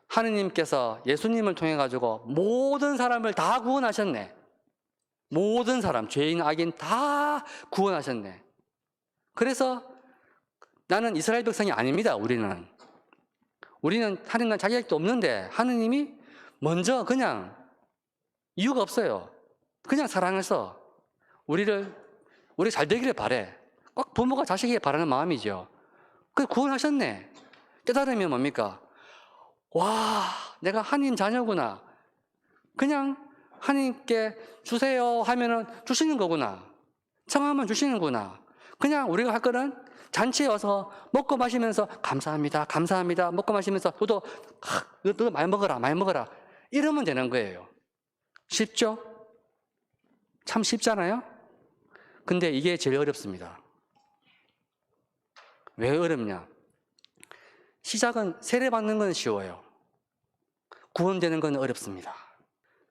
하느님께서 예수님을 통해 가지고 모든 사람을 다 구원하셨네. 모든 사람, 죄인, 악인 다 구원하셨네. 그래서 나는 이스라엘 백성이 아닙니다. 우리는 하느님 자격도 없는데 하느님이 먼저 그냥 이유가 없어요. 그냥 사랑해서 우리 잘 되기를 바래. 꼭 부모가 자식에게 바라는 마음이죠. 그 구원하셨네. 깨달으면 뭡니까? 와, 내가 하나님 자녀구나. 그냥 하나님께 주세요 하면은 주시는 거구나. 청하면 주시는구나. 그냥 우리가 할 거는 잔치에 와서 먹고 마시면서 감사합니다, 감사합니다. 먹고 마시면서 너도 많이 먹어라, 많이 먹어라. 이러면 되는 거예요. 쉽죠? 참 쉽잖아요? 근데 이게 제일 어렵습니다. 왜 어렵냐? 시작은 세례받는 건 쉬워요. 구원되는 건 어렵습니다.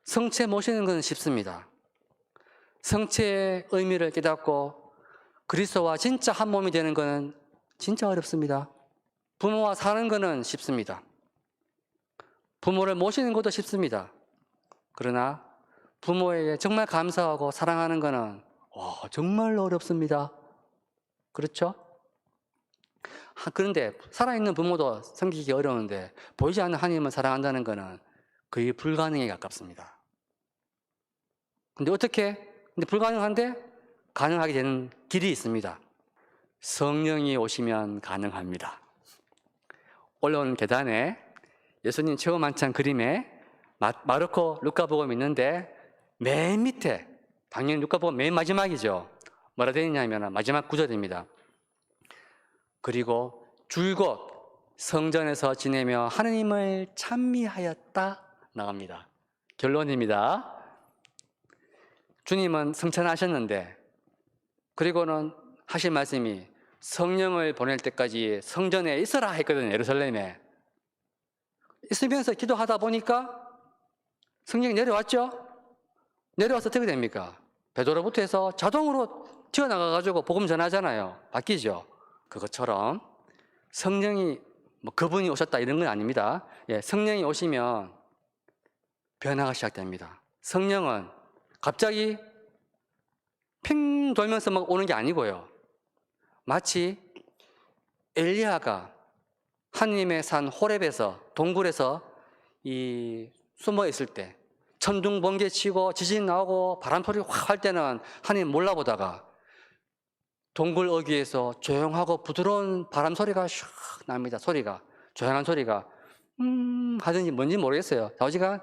성체 모시는 건 쉽습니다. 성체의 의미를 깨닫고 그리스도와 진짜 한 몸이 되는 것은 진짜 어렵습니다. 부모와 사는 것은 쉽습니다. 부모를 모시는 것도 쉽습니다. 그러나 부모에게 정말 감사하고 사랑하는 것은 정말 어렵습니다. 그렇죠? 그런데 살아있는 부모도 섬기기 어려운데 보이지 않는 하나님을 사랑한다는 것은 거의 불가능에 가깝습니다. 근데 불가능한데 가능하게 되는 길이 있습니다. 성령이 오시면 가능합니다. 올라오는 계단에 예수님 처음 한창 그림에 마르코 루카복음 있는데 맨 밑에, 당연히 루카복음 맨 마지막이죠. 뭐라 되어 있냐면 마지막 구절입니다. 그리고 줄곧 성전에서 지내며 하느님을 찬미하였다 나옵니다. 결론입니다. 주님은 승천하셨는데, 그리고는 하실 말씀이 성령을 보낼 때까지 성전에 있어라 했거든요. 예루살렘에. 있으면서 기도하다 보니까 성령이 내려왔죠. 내려와서 어떻게 됩니까? 베드로부터 해서 자동으로 튀어나가가지고 복음 전하잖아요. 바뀌죠. 그것처럼 성령이 그분이 오셨다 이런 건 아닙니다. 예, 성령이 오시면 변화가 시작됩니다. 성령은 갑자기 핑 돌면서 막 오는 게 아니고요. 마치 엘리야가 하나님의 산 호렙에서, 동굴에서 숨어 있을 때 천둥 번개 치고 지진 나오고 바람 소리 확 할 때는 하나님 몰라보다가 동굴 어귀에서 조용하고 부드러운 바람 소리가 슉 납니다. 소리가, 조용한 소리가 하든지 뭔지 모르겠어요. 아버지가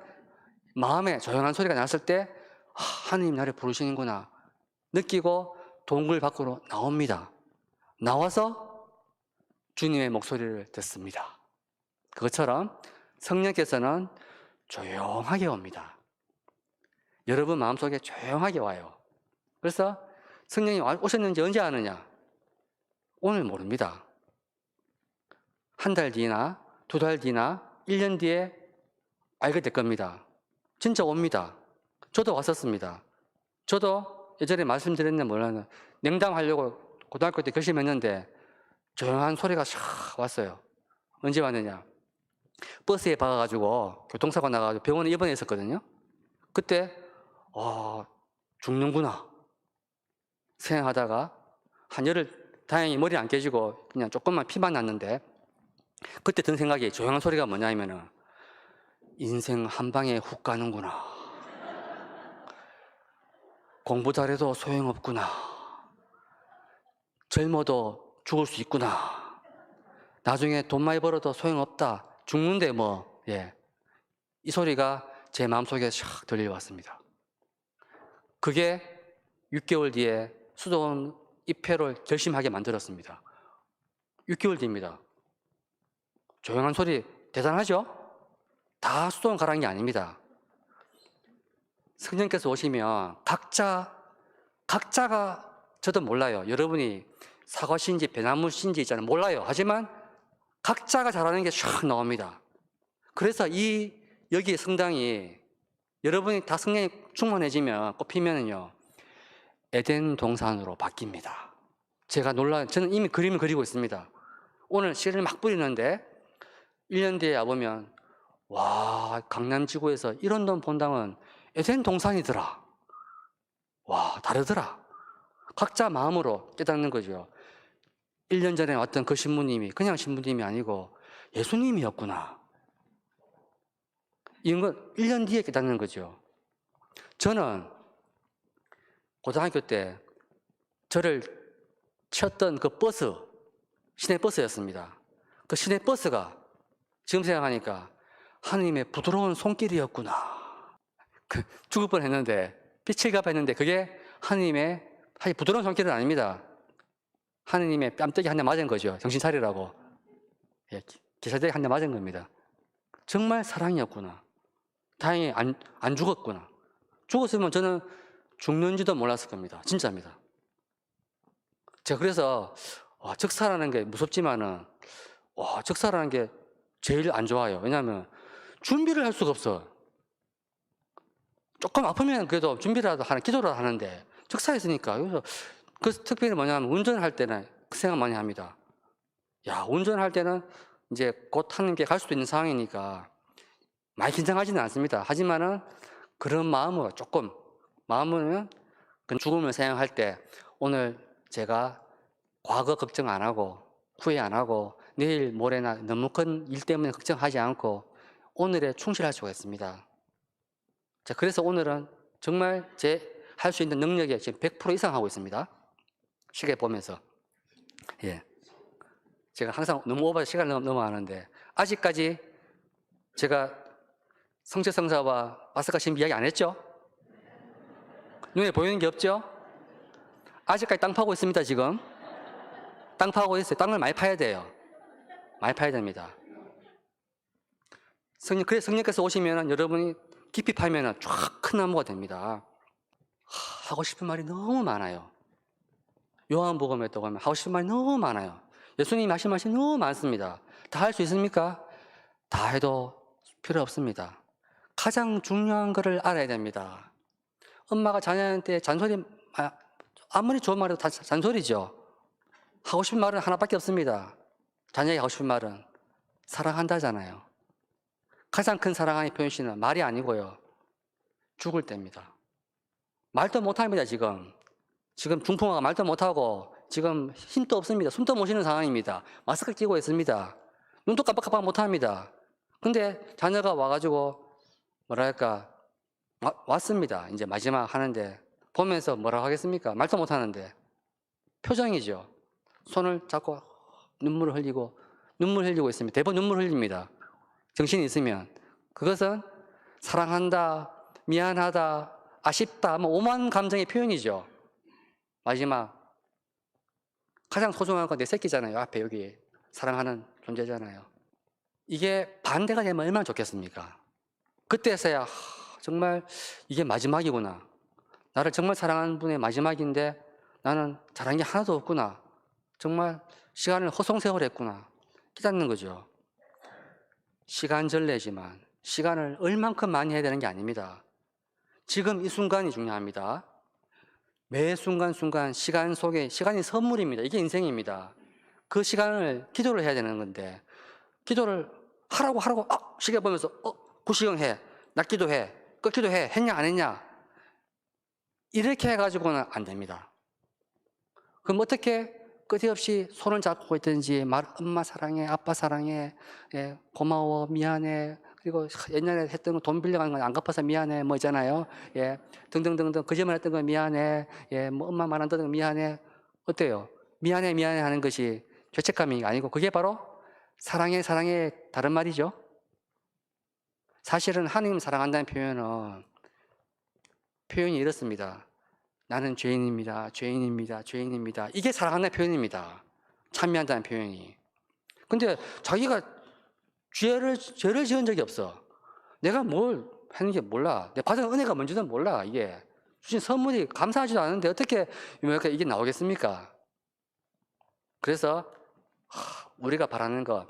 마음에 조용한 소리가 났을 때 하나님 나를 부르시는구나 느끼고 동굴 밖으로 나옵니다. 나와서 주님의 목소리를 듣습니다. 그것처럼 성령께서는 조용하게 옵니다. 여러분 마음속에 조용하게 와요. 그래서 성령이 오셨는지 언제 아느냐? 오늘 모릅니다. 한 달 뒤나 두 달 뒤나 1년 뒤에 알게 될 겁니다. 진짜 옵니다. 저도 왔었습니다. 저도 예전에 말씀드렸는데 몰라요. 냉담하려고 고등학교 때 결심했는데 조용한 소리가 샥 왔어요. 언제 왔느냐? 버스에 박아가지고 교통사고 나가지고 병원에 입원했었거든요. 그때 죽는구나 생각하다가 한 열흘 다행히 머리 안 깨지고 그냥 조금만 피만 났는데, 그때 든 생각이, 조용한 소리가 뭐냐면은 인생 한 방에 훅 가는구나. 공부 잘해도 소용없구나. 젊어도 죽을 수 있구나. 나중에 돈 많이 벌어도 소용없다. 죽는데 뭐. 예. 이 소리가 제 마음속에 샥 들려왔습니다. 그게 6개월 뒤에 수도원 입회를 결심하게 만들었습니다. 6개월 뒤입니다. 조용한 소리 대단하죠? 다 수도원 가라는 게 아닙니다. 성령께서 오시면 각자가, 저도 몰라요. 여러분이 사과신지 배나무신지 있잖아요. 몰라요. 하지만 각자가 잘하는 게 샥 나옵니다. 그래서 여기 성당이 여러분이 다 성령이 충만해지면 꽃피면은요 에덴 동산으로 바뀝니다. 제가 저는 이미 그림을 그리고 있습니다. 오늘 씨를 막 뿌리는데 1년 뒤에 와보면 와, 강남지구에서 이런 돈 본당은 에덴 동산이더라. 와, 다르더라. 각자 마음으로 깨닫는 거죠. 1년 전에 왔던 그 신부님이 그냥 신부님이 아니고 예수님이었구나. 이런 건 1년 뒤에 깨닫는 거죠. 저는 고등학교 때 저를 쳤던 그 버스, 시내버스였습니다. 그 시내버스가 지금 생각하니까 하나님의 부드러운 손길이었구나. 죽을 뻔 했는데, 빛을 갚았는데 그게 하나님의 사실 부드러운 손길은 아닙니다. 하나님의 뺨때기 한 대 맞은 거죠. 정신 차리라고. 예, 기사대기 한 대 맞은 겁니다. 정말 사랑이었구나. 다행히 안 죽었구나. 죽었으면 저는 죽는지도 몰랐을 겁니다. 진짜입니다. 제가 그래서 즉사라는 게 무섭지만은 즉사라는 게 제일 안 좋아요. 왜냐하면 준비를 할 수가 없어. 조금 아프면 그래도 준비라도 기도라도 하는데 즉사했으니까. 그래서 그 특별히 뭐냐면 운전할 때는 그 생각 많이 합니다. 야, 운전할 때는 이제 곧 하나님께 갈 수도 있는 상황이니까 많이 긴장하지는 않습니다. 하지만은 그런 마음으로 마음은 죽음을 생각할 때 오늘 제가 과거 걱정 안 하고 후회 안 하고 내일 모레나 너무 큰 일 때문에 걱정하지 않고 오늘에 충실할 수가 있습니다. 자, 그래서 오늘은 정말 제 할 수 있는 능력에 지금 100% 이상 하고 있습니다. 시계 보면서. 예. 제가 항상 너무 오버해서 시간을 넘어가는데 아직까지 제가 성체성사와 마스카 신비 이야기 안 했죠? 눈에 보이는 게 없죠? 아직까지 땅 파고 있습니다, 지금. 땅 파고 있어요. 땅을 많이 파야 돼요. 많이 파야 됩니다. 그래서 성령께서 오시면 여러분이 깊이 파면 쫙 큰 나무가 됩니다. 하고 싶은 말이 너무 많아요. 요한복음에 또 가면 하고 싶은 말이 너무 많아요. 예수님이 하신 말씀이 너무 많습니다. 다 할 수 있습니까? 다 해도 필요 없습니다. 가장 중요한 것을 알아야 됩니다. 엄마가 자녀한테 잔소리, 아무리 좋은 말해도 다 잔소리죠. 하고 싶은 말은 하나밖에 없습니다. 자녀에게 하고 싶은 말은 사랑한다잖아요. 가장 큰 사랑하는 표현시는 말이 아니고요. 죽을 때입니다. 말도 못합니다, 지금. 지금 중풍아가 말도 못하고 지금 힘도 없습니다. 숨도 못 쉬는 상황입니다. 마스크 끼고 있습니다. 눈도 깜빡깜빡 못합니다. 근데 자녀가 와가지고 뭐랄까 왔습니다. 이제 마지막 하는데 보면서 뭐라고 하겠습니까? 말도 못하는데 표정이죠. 손을 잡고 눈물 흘리고 있습니다. 대부분 눈물 흘립니다. 정신이 있으면. 그것은 사랑한다, 미안하다, 아쉽다, 뭐 오만 감정의 표현이죠. 마지막 가장 소중한 건 내 새끼잖아요. 앞에 여기 사랑하는 존재잖아요. 이게 반대가 되면 얼마나 좋겠습니까? 그때서야 정말 이게 마지막이구나. 나를 정말 사랑하는 분의 마지막인데 나는 잘한 게 하나도 없구나. 정말 시간을 허송세월했구나. 깨닫는 거죠. 시간절례지만 시간을 얼만큼 많이 해야 되는 게 아닙니다. 지금 이 순간이 중요합니다. 매 순간순간 시간 속에 시간이 선물입니다. 이게 인생입니다. 그 시간을 기도를 해야 되는 건데 기도를 하라고 시계 보면서 구시경 해, 낮기도 해, 꺾기도 해, 했냐 안 했냐 이렇게 해가지고는 안 됩니다. 그럼 어떻게 끝이 없이 손을 잡고 있든지 엄마 사랑해, 아빠 사랑해, 예, 고마워, 미안해, 그리고 옛날에 했던 거 돈 빌려가는 건 안 갚아서 미안해, 뭐 있잖아요. 예, 등등등등 거짓말 했던 거 미안해, 예, 뭐 엄마 말 안 듣는 거 미안해. 어때요? 미안해 하는 것이 죄책감이 아니고 그게 바로 사랑해 다른 말이죠. 사실은 하나님 사랑한다는 표현이 이렇습니다. 나는 죄인입니다. 이게 사랑한다는 표현입니다. 찬미한다는 표현이. 근데 자기가 죄를 지은 적이 없어. 내가 뭘 하는 게 몰라. 내가 받은 은혜가 뭔지는 몰라. 이게 주신 선물이 감사하지도 않은데 어떻게 이게 나오겠습니까? 그래서 우리가 바라는 거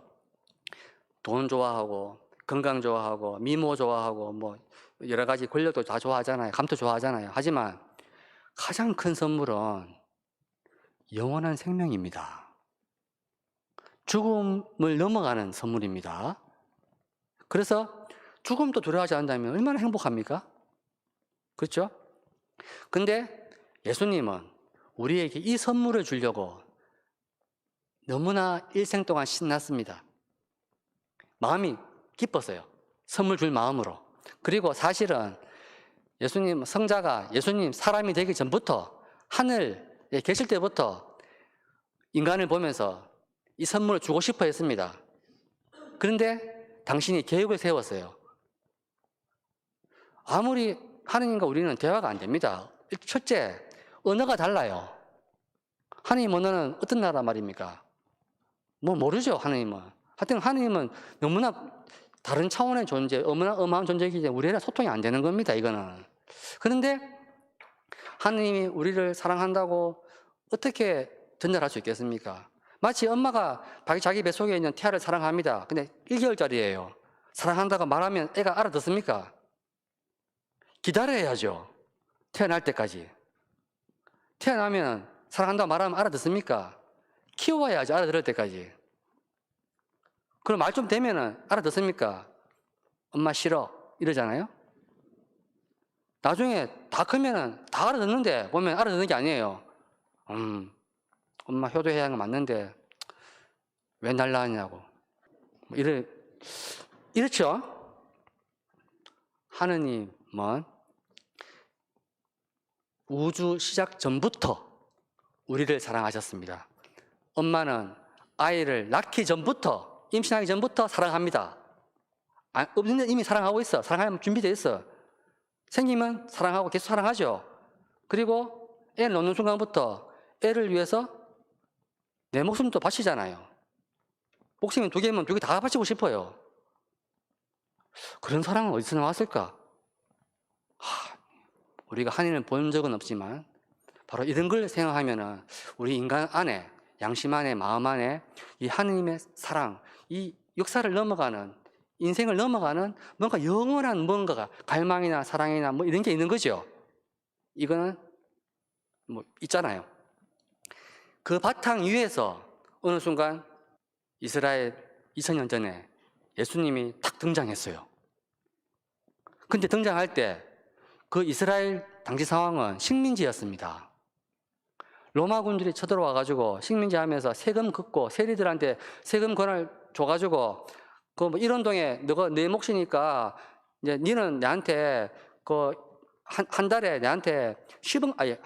돈 좋아하고 건강 좋아하고 미모 좋아하고 뭐 여러 가지 권력도 다 좋아하잖아요. 감도 좋아하잖아요. 하지만 가장 큰 선물은 영원한 생명입니다. 죽음을 넘어가는 선물입니다. 그래서 죽음도 두려워하지 않는다면 얼마나 행복합니까? 그렇죠? 근데 예수님은 우리에게 이 선물을 주려고 너무나 일생 동안 신났습니다. 마음이 기뻤어요. 선물 줄 마음으로. 그리고 사실은 예수님 사람이 되기 전부터 하늘에 계실 때부터 인간을 보면서 이 선물을 주고 싶어 했습니다. 그런데 당신이 계획을 세웠어요. 아무리 하느님과 우리는 대화가 안 됩니다. 첫째, 언어가 달라요. 하느님 언어는 어떤 나라 말입니까? 뭐 모르죠, 하느님은. 하여튼 하느님은 너무나 다른 차원의 존재, 어마어마한 존재이기 때문에 우리랑 소통이 안 되는 겁니다, 이거는. 그런데 하느님이 우리를 사랑한다고 어떻게 전달할 수 있겠습니까? 마치 엄마가 자기 뱃속에 있는 태아를 사랑합니다. 근데 1개월짜리예요. 사랑한다고 말하면 애가 알아듣습니까? 기다려야죠. 태어날 때까지. 태어나면 사랑한다고 말하면 알아듣습니까? 키워야지 알아들을 때까지. 그럼 말 좀 되면은 알아듣습니까? 엄마 싫어 이러잖아요. 나중에 다 크면은 다 알아듣는데 보면 알아듣는 게 아니에요. 엄마 효도해야 하는 거 맞는데 왜 날 낳았냐고. 이렇죠? 하느님은 우주 시작 전부터 우리를 사랑하셨습니다. 엄마는 아이를 낳기 전부터 임신하기 전부터 사랑합니다. 없는데 이미 사랑하고 있어. 사랑하면 준비되어 있어. 생기면 사랑하고 계속 사랑하죠. 그리고 애를 놓는 순간부터 애를 위해서 내 목숨도 바치잖아요. 목숨이 2개면 2개 다 바치고 싶어요. 그런 사랑은 어디서 나왔을까? 우리가 하나님을 본 적은 없지만 바로 이런 걸 생각하면은 우리 인간 안에, 양심 안에, 마음 안에 이 하나님의 사랑, 이 역사를 넘어가는, 인생을 넘어가는 뭔가 영원한 뭔가가, 갈망이나 사랑이나 뭐 이런 게 있는 거죠. 이거는 뭐 있잖아요. 그 바탕 위에서 어느 순간 이스라엘 2000년 전에 예수님이 탁 등장했어요. 근데 등장할 때 그 이스라엘 당시 상황은 식민지였습니다. 로마군들이 쳐들어와가지고 식민지 하면서 세금 걷고 세리들한테 세금 권한을 줘가지고 그 뭐 일원동에 너가 내 몫이니까 이제 니는 내한테 그 한 달에 내한테 10억 아니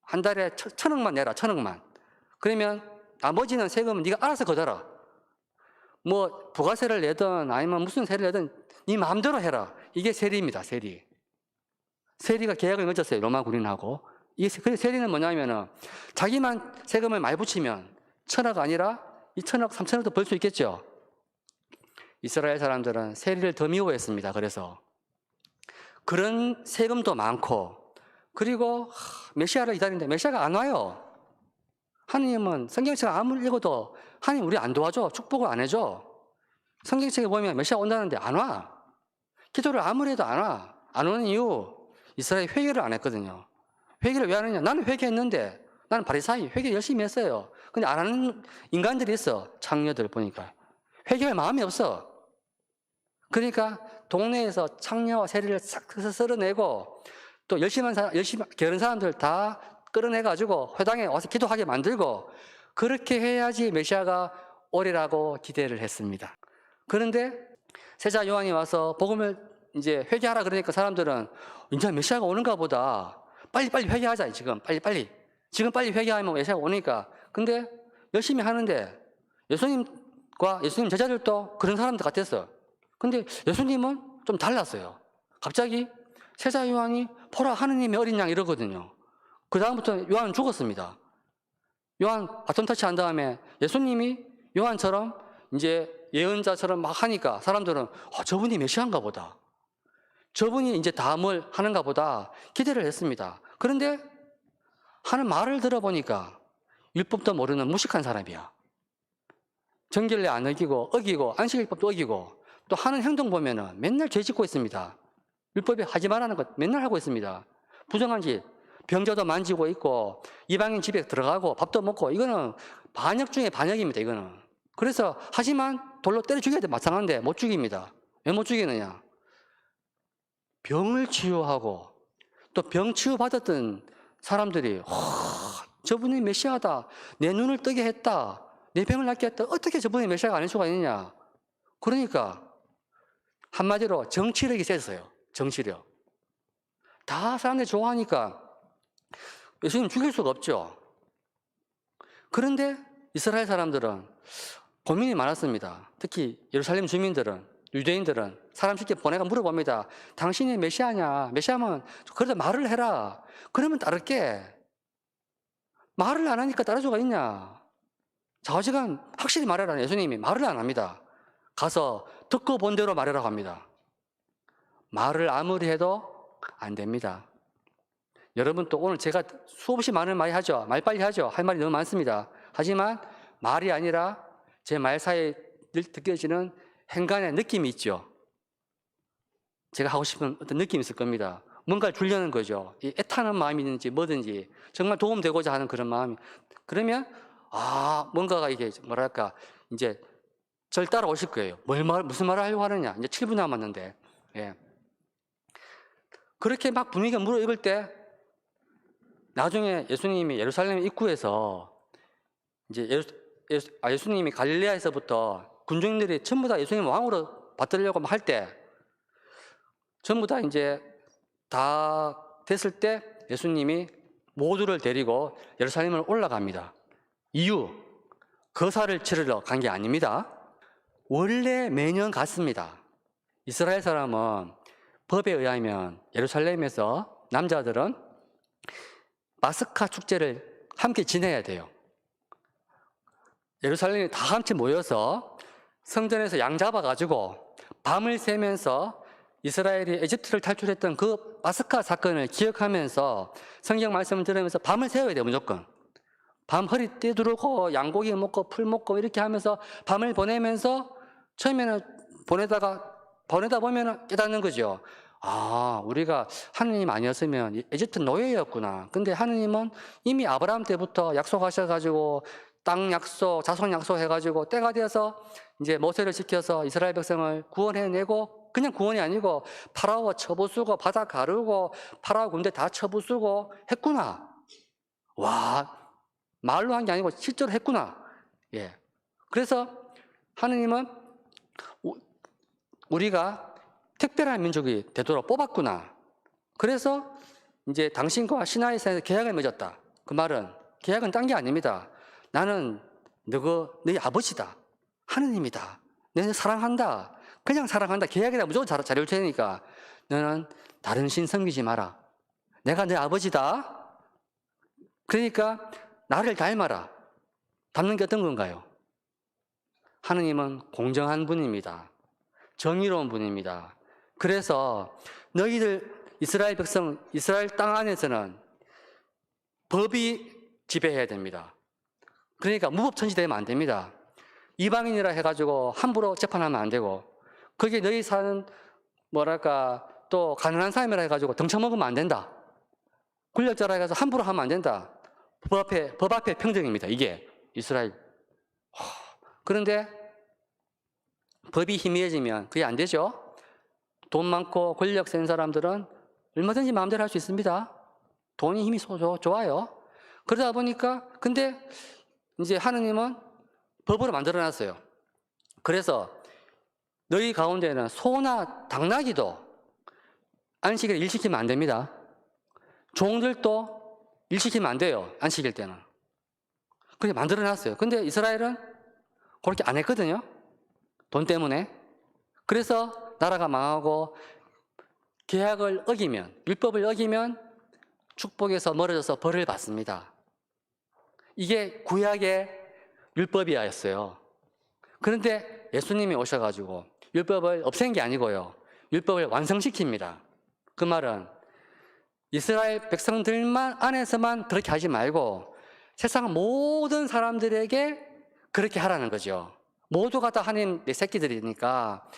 한 달에 1,000억만 내라. 1,000억만. 그러면 나머지는 세금은 네가 알아서 걷어라. 뭐 부가세를 내든 아니면 무슨 세를 내든 네 마음대로 해라. 이게 세리입니다. 세리. 세리가 계약을 맺었어요. 로마 군인하고. 이 세리는 뭐냐면은 자기만 세금을 많이 붙이면 1,000억 아니라 2,000억, 3,000억도 벌 수 있겠죠. 이스라엘 사람들은 세리를 더 미워했습니다. 그래서 그런 세금도 많고, 그리고 메시아를 기다리는데 메시아가 안 와요. 하나님은 성경책 아무리 읽어도 하나님 우리 안 도와줘. 축복을 안 해줘. 성경책에 보면 메시아 온다는데 안 와. 기도를 아무리 해도 안 와. 안 오는 이유, 이스라엘이 회개를 안 했거든요. 회개를 왜 안 했냐? 나는 회개했는데, 나는 바리사이 회개 열심히 했어요. 근데 안 하는 인간들이 있어. 창녀들 보니까 회개할 마음이 없어. 그러니까 동네에서 창녀와 세리를 싹 쓸어내고, 또 열심히 게으른 사람들 다 끌어내가지고 회당에 와서 기도하게 만들고, 그렇게 해야지 메시아가 오리라고 기대를 했습니다. 그런데 세자 요한이 와서 복음을 이제 회개하라 그러니까 사람들은 이제 메시아가 오는가 보다. 빨리 회개하자. 지금 빨리 회개하면 메시아가 오니까. 근데 열심히 하는데 예수님과 예수님 제자들도 그런 사람들 같았어. 근데 예수님은 좀 달랐어요. 갑자기 세자 요한이 보라 하느님의 어린 양 이러거든요. 그 다음부터 요한은 죽었습니다. 요한 바톤 터치한 다음에 예수님이 요한처럼 이제 예언자처럼 막 하니까 사람들은 저분이 메시아인가 보다. 저분이 이제 다음을 하는가 보다 기대를 했습니다. 그런데 하는 말을 들어보니까 율법도 모르는 무식한 사람이야. 정결례 안 어기고 안식일법도 어기고, 또 하는 행동 보면은 맨날 죄 짓고 있습니다. 율법에 하지 말라는 것 맨날 하고 있습니다. 부정한 짓, 병자도 만지고 있고 이방인 집에 들어가고 밥도 먹고, 이거는 반역 중에 반역입니다. 이거는. 그래서 하지만 돌로 때려 죽여야 돼. 마땅한데 못 죽입니다. 왜 못 죽이느냐? 병을 치유하고 또 병 치유받았던 사람들이 저분이 메시아다. 내 눈을 뜨게 했다. 내 병을 낫게 했다. 어떻게 저분이 메시아가 아닐 수가 있느냐? 그러니까 한마디로 정치력이 셌어요. 정치력. 다 사람들이 좋아하니까 예수님 죽일 수가 없죠. 그런데 이스라엘 사람들은 고민이 많았습니다. 특히 예루살렘 주민들은, 유대인들은 사람 쉽게 보내가 물어봅니다. 당신이 메시아냐? 메시아면 그래도 말을 해라. 그러면 따를게. 말을 안 하니까 따를 수가 있냐? 좌우지간 확실히 말해라. 예수님이 말을 안 합니다. 가서 듣고 본 대로 말하라고 합니다. 말을 아무리 해도 안 됩니다. 여러분 또 오늘 제가 수없이 말을 많이 하죠. 말 빨리 하죠. 할 말이 너무 많습니다. 하지만 말이 아니라 제 말 사이에 늘 느껴지는 행간의 느낌이 있죠. 제가 하고 싶은 어떤 느낌이 있을 겁니다. 뭔가를 주려는 거죠. 이 애타는 마음이 있는지 뭐든지 정말 도움되고자 하는 그런 마음이. 그러면 뭔가가 이게 뭐랄까 이제 절 따라오실 거예요. 무슨 말을 하려고 하느냐. 이제 7분 남았는데. 예. 그렇게 막 분위기가 무르익을 때 나중에 예수님이 예루살렘 입구에서 이제 예수님이 갈릴레아에서부터 군중들이 전부 다 예수님 왕으로 받들려고 할 때 전부 다 이제 다 됐을 때 예수님이 모두를 데리고 예루살렘을 올라갑니다. 이유, 거사를 치르러 간 게 아닙니다. 원래 매년 갔습니다. 이스라엘 사람은 법에 의하면 예루살렘에서 남자들은 파스카 축제를 함께 지내야 돼요. 예루살렘이 다 함께 모여서 성전에서 양 잡아가지고 밤을 새면서 이스라엘이 에집트를 탈출했던 그 파스카 사건을 기억하면서 성경 말씀을 들으면서 밤을 새워야 돼요, 무조건. 밤 허리 떼두르고 양고기 먹고 풀 먹고 이렇게 하면서 밤을 보내면서 처음에는 보내다 보면 깨닫는 거죠. 아, 우리가 하느님 아니었으면 에집트 노예였구나. 근데 하느님은 이미 아브라함 때부터 약속하셔가지고 땅 약속, 자손 약속 해가지고 때가 되어서 이제 모세를 시켜서 이스라엘 백성을 구원해내고 그냥 구원이 아니고 파라오와 쳐부수고 바다 가르고 파라오 군대 다 쳐부수고 했구나. 와, 말로 한 게 아니고 실제로 했구나. 예. 그래서 하느님은 우리가 특별한 민족이 되도록 뽑았구나. 그래서 이제 당신과 시나이 산에서 계약을 맺었다. 그 말은 계약은 딴 게 아닙니다. 나는 너희 아버지다. 하느님이다. 너는 사랑한다. 그냥 사랑한다. 계약이라 무조건 잘해줄 테니까 너는 다른 신 섬기지 마라. 내가 네 아버지다. 그러니까 나를 닮아라. 닮는 게 어떤 건가요? 하느님은 공정한 분입니다. 정의로운 분입니다. 그래서 너희들 이스라엘 백성, 이스라엘 땅 안에서는 법이 지배해야 됩니다. 그러니까 무법천지되면 안 됩니다. 이방인이라 해가지고 함부로 재판하면 안 되고 거기에 너희 사는 또 가난한 사람이라 해가지고 등쳐먹으면 안 된다. 권력자라 해가지고 함부로 하면 안 된다. 법 앞에 평등입니다. 이게 이스라엘. 그런데 법이 희미해지면 그게 안 되죠. 돈 많고 권력 센 사람들은 얼마든지 마음대로 할 수 있습니다. 돈이 힘이 좋아요. 그러다 보니까 근데 이제 하느님은 법으로 만들어놨어요. 그래서 너희 가운데는 소나 당나귀도 안식일에 일시키면 안 됩니다. 종들도 일시키면 안 돼요. 안식일 때는. 그게 만들어놨어요. 근데 이스라엘은 그렇게 안 했거든요. 돈 때문에. 그래서 나라가 망하고 계약을 어기면, 율법을 어기면 축복에서 멀어져서 벌을 받습니다. 이게 구약의 율법이었어요. 그런데 예수님이 오셔가지고 율법을 없앤 게 아니고요. 율법을 완성시킵니다. 그 말은 이스라엘 백성들만 안에서만 그렇게 하지 말고 세상 모든 사람들에게 그렇게 하라는 거죠. 모두가 다 하나님 내 새끼들이니까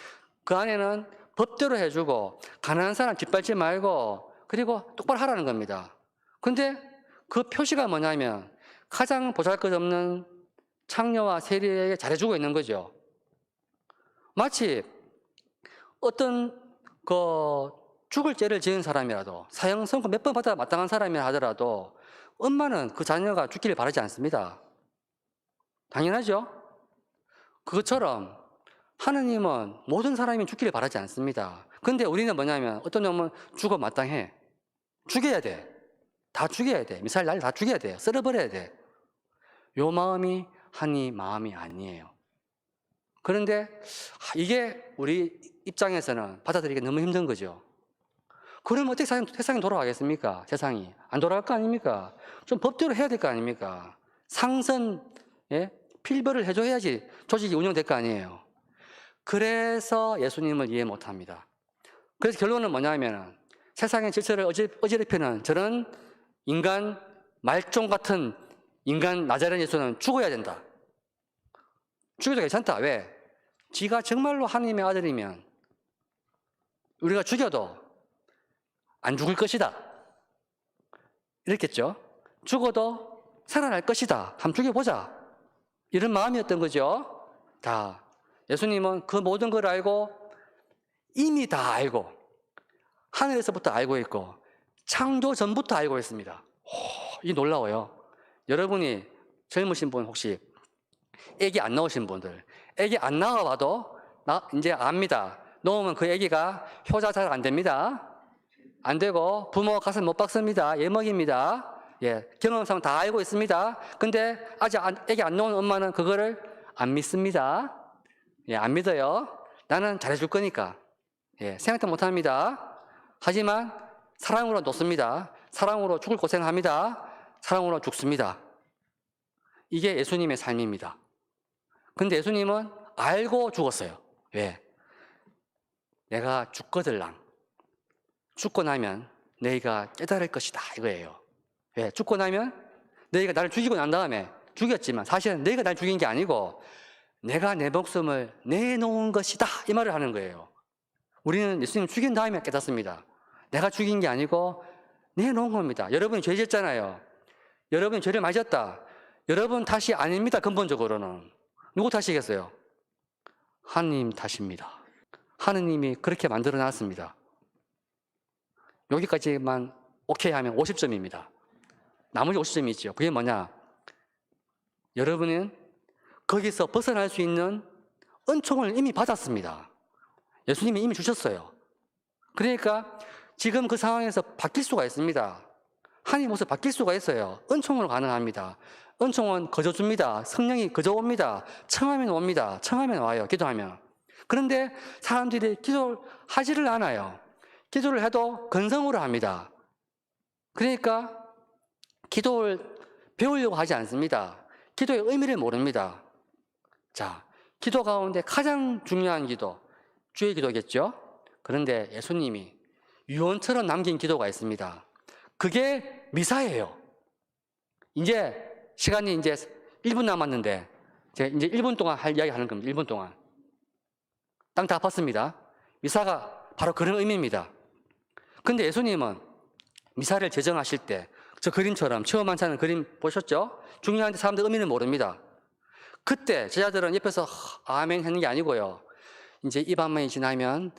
그 안에는 법대로 해주고 가난한 사람 뒷밟지 말고 그리고 똑바로 하라는 겁니다. 근데 그 표시가 뭐냐면 가장 보잘것없는 창녀와 세리에게 잘해주고 있는 거죠. 마치 어떤 죽을 죄를 지은 사람이라도 사형 선고 몇 번 받아 마땅한 사람이라 하더라도 엄마는 그 자녀가 죽기를 바라지 않습니다. 당연하죠. 그것처럼 하느님은 모든 사람이 죽기를 바라지 않습니다. 근데 우리는 뭐냐면 어떤 놈은 죽어 마땅해. 죽여야 돼. 다 죽여야 돼. 미사일 날 다 죽여야 돼. 썰어버려야 돼. 요 마음이 하느님 마음이 아니에요. 그런데 이게 우리 입장에서는 받아들이기 너무 힘든 거죠. 그러면 어떻게 세상이 돌아가겠습니까? 세상이 안 돌아갈 거 아닙니까? 좀 법대로 해야 될 거 아닙니까? 상선, 필벌을 해줘야지 조직이 운영될 거 아니에요. 그래서 예수님을 이해 못합니다. 그래서 결론은 뭐냐면 세상의 질서를 어지럽히는 저런 인간 말종 같은 인간 나자렛 예수는 죽어야 된다. 죽여도 괜찮다. 왜? 지가 정말로 하나님의 아들이면 우리가 죽여도 안 죽을 것이다. 이랬겠죠. 죽어도 살아날 것이다. 한번 죽여보자. 이런 마음이었던 거죠. 다. 예수님은 그 모든 걸 알고 이미 다 알고 하늘에서부터 알고 있고 창조 전부터 알고 있습니다. 이 놀라워요. 여러분이 젊으신 분 혹시 애기 안 나오신 분들 애기 안 나와봐도 이제 압니다. 놓으면 그 애기가 효자 잘 안 됩니다. 안 되고 부모 가슴 못 박습니다. 예먹입니다. 경험상 다 알고 있습니다. 근데 아직 애기 안 나온 엄마는 그거를 안 믿습니다. 예, 안 믿어요. 나는 잘해줄 거니까. 예, 생각도 못 합니다. 하지만 사랑으로 놓습니다. 사랑으로 죽을 고생합니다. 사랑으로 죽습니다. 이게 예수님의 삶입니다. 근데 예수님은 알고 죽었어요. 왜? 내가 죽거들랑 죽고 나면 너희가 깨달을 것이다 이거예요. 왜? 죽고 나면 너희가 나를 죽이고 난 다음에 죽였지만 사실은 너희가 날 죽인 게 아니고 내가 내 목숨을 내놓은 것이다 이 말을 하는 거예요. 우리는 예수님 죽인 다음에 깨닫습니다. 내가 죽인 게 아니고 내놓은 겁니다. 여러분이 죄 짓잖아요. 여러분이 죄를 많이 졌다. 여러분 탓이 아닙니다. 근본적으로는. 누구 탓이겠어요? 하느님 탓입니다. 하느님이 그렇게 만들어 놨습니다. 여기까지만 오케이 하면 50점입니다. 나머지 50점이 있죠. 그게 뭐냐? 여러분은 거기서 벗어날 수 있는 은총을 이미 받았습니다. 예수님이 이미 주셨어요. 그러니까 지금 그 상황에서 바뀔 수가 있습니다. 하나님 모습 바뀔 수가 있어요. 은총으로 가능합니다. 은총은 거저 줍니다. 성령이 거저 옵니다. 청하면 옵니다. 청하면 와요. 기도하면. 그런데 사람들이 기도를 하지를 않아요. 기도를 해도 건성으로 합니다. 그러니까 기도를 배우려고 하지 않습니다. 기도의 의미를 모릅니다. 자, 기도 가운데 가장 중요한 기도, 주의 기도겠죠? 그런데 예수님이 유언처럼 남긴 기도가 있습니다. 그게 미사예요. 이제 시간이 이제 1분 남았는데, 제가 이제 1분 동안 할 이야기 하는 겁니다. 1분 동안. 땅 다 아팠습니다. 미사가 바로 그런 의미입니다. 근데 예수님은 미사를 제정하실 때, 저 그림처럼 체험 한차는 그림 보셨죠? 중요한데 사람들 의미는 모릅니다. 그때 제자들은 옆에서 아멘 하는 게 아니고요. 이제 이 밤이 지나면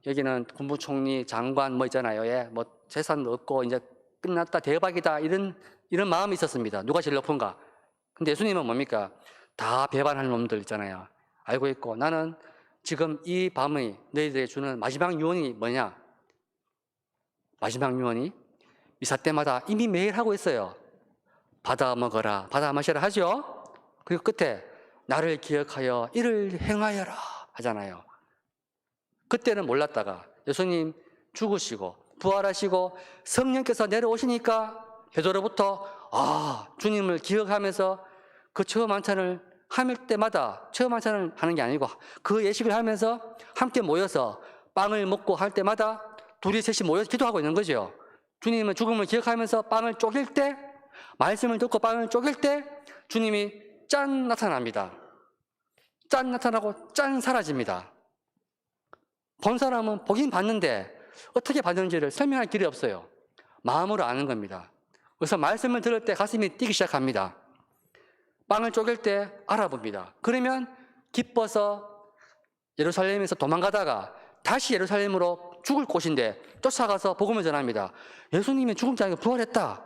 여기는 국무총리, 장관 뭐 있잖아요. 예, 뭐 재산도 없고 이제 끝났다, 대박이다 이런 마음이 있었습니다. 누가 제일 높은가? 근데 예수님은 뭡니까? 다 배반하는 놈들 있잖아요. 알고 있고 나는 지금 이 밤의 너희들에게 주는 마지막 유언이 뭐냐? 마지막 유언이 미사 때마다 이미 매일 하고 있어요. 받아 먹어라, 받아 마셔라 하죠. 그리고 끝에 나를 기억하여 이를 행하여라 하잖아요. 그때는 몰랐다가 예수님 죽으시고 부활하시고 성령께서 내려오시니까 베드로부터 주님을 기억하면서 그 체험 만찬을 할 때마다 체험 만찬을 하는 게 아니고 그 예식을 하면서 함께 모여서 빵을 먹고 할 때마다 둘이 셋이 모여서 기도하고 있는 거죠. 주님은 죽음을 기억하면서 빵을 쪼갤 때, 말씀을 듣고 빵을 쪼갤 때 주님이 짠 나타납니다. 짠 나타나고 짠 사라집니다. 본 사람은 보긴 봤는데 어떻게 봤는지를 설명할 길이 없어요. 마음으로 아는 겁니다. 그래서 말씀을 들을 때 가슴이 뛰기 시작합니다. 빵을 쪼갤 때 알아봅니다. 그러면 기뻐서 예루살렘에서 도망가다가 다시 예루살렘으로 죽을 곳인데 쫓아가서 복음을 전합니다. 예수님이 죽은 자 아니고 부활했다.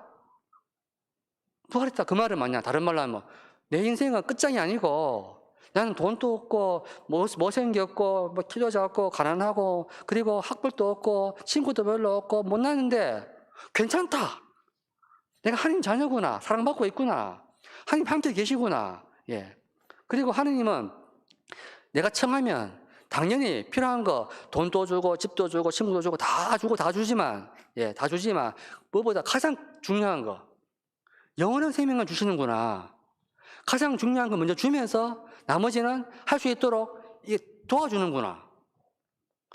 부활했다. 그 말은 뭐냐? 다른 말로 하면 내 인생은 끝장이 아니고 나는 돈도 없고 못생겼고 뭐 키도 작고 가난하고 그리고 학벌도 없고 친구도 별로 없고 못났는데 괜찮다. 내가 하나님 자녀구나. 사랑받고 있구나. 하나님 함께 계시구나. 예. 그리고 하나님은 내가 청하면 당연히 필요한 거 돈도 주고 집도 주고 친구도 주고 다 주지만 다 주지만 무엇보다 가장 중요한 거 영원한 생명을 주시는구나. 가장 중요한 거 먼저 주면서 나머지는 할 수 있도록 도와주는구나.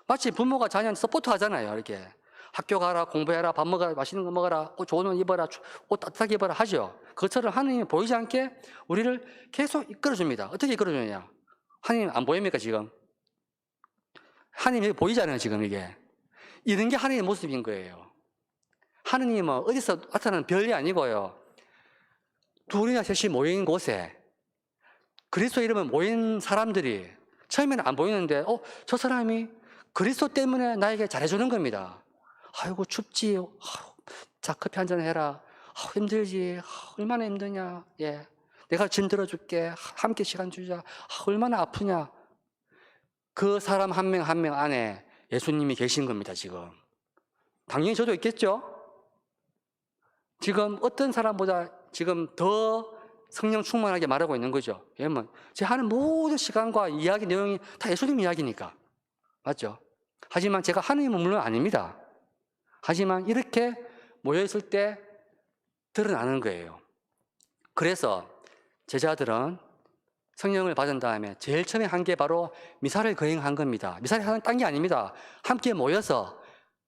마치 부모가 자녀한테 서포트 하잖아요. 이렇게 학교 가라, 공부해라, 밥 먹어라, 맛있는 거 먹어라, 옷 좋은 옷 입어라, 옷 따뜻하게 입어라 하죠. 그것처럼 하나님이 보이지 않게 우리를 계속 이끌어줍니다. 어떻게 이끌어주느냐? 하나님 안 보입니까 지금? 하나님이 보이잖아요 지금 이게. 이런 게 하나님의 모습인 거예요. 하나님은 어디서 나타나는 별이 아니고요. 둘이나 셋이 모인 곳에 그리스도 이름을 모인 사람들이 처음에는 안 보이는데 저 사람이 그리스도 때문에 나에게 잘해주는 겁니다. 아이고 춥지. 자 커피 한잔 해라. 힘들지. 얼마나 힘드냐. 예, 내가 짐 들어줄게. 함께 시간 주자. 얼마나 아프냐. 그 사람 한 명 한 명 안에 예수님이 계신 겁니다 지금. 당연히 저도 있겠죠. 지금 어떤 사람보다 지금 더 성령 충만하게 말하고 있는 거죠. 왜냐면 제가 하는 모든 시간과 이야기 내용이 다 예수님 이야기니까. 맞죠? 하지만 제가 하느님은 물론 아닙니다. 하지만 이렇게 모여있을 때 드러나는 거예요. 그래서 제자들은 성령을 받은 다음에 제일 처음에 한 게 바로 미사를 거행한 겁니다. 미사를 딴 게 아닙니다. 함께 모여서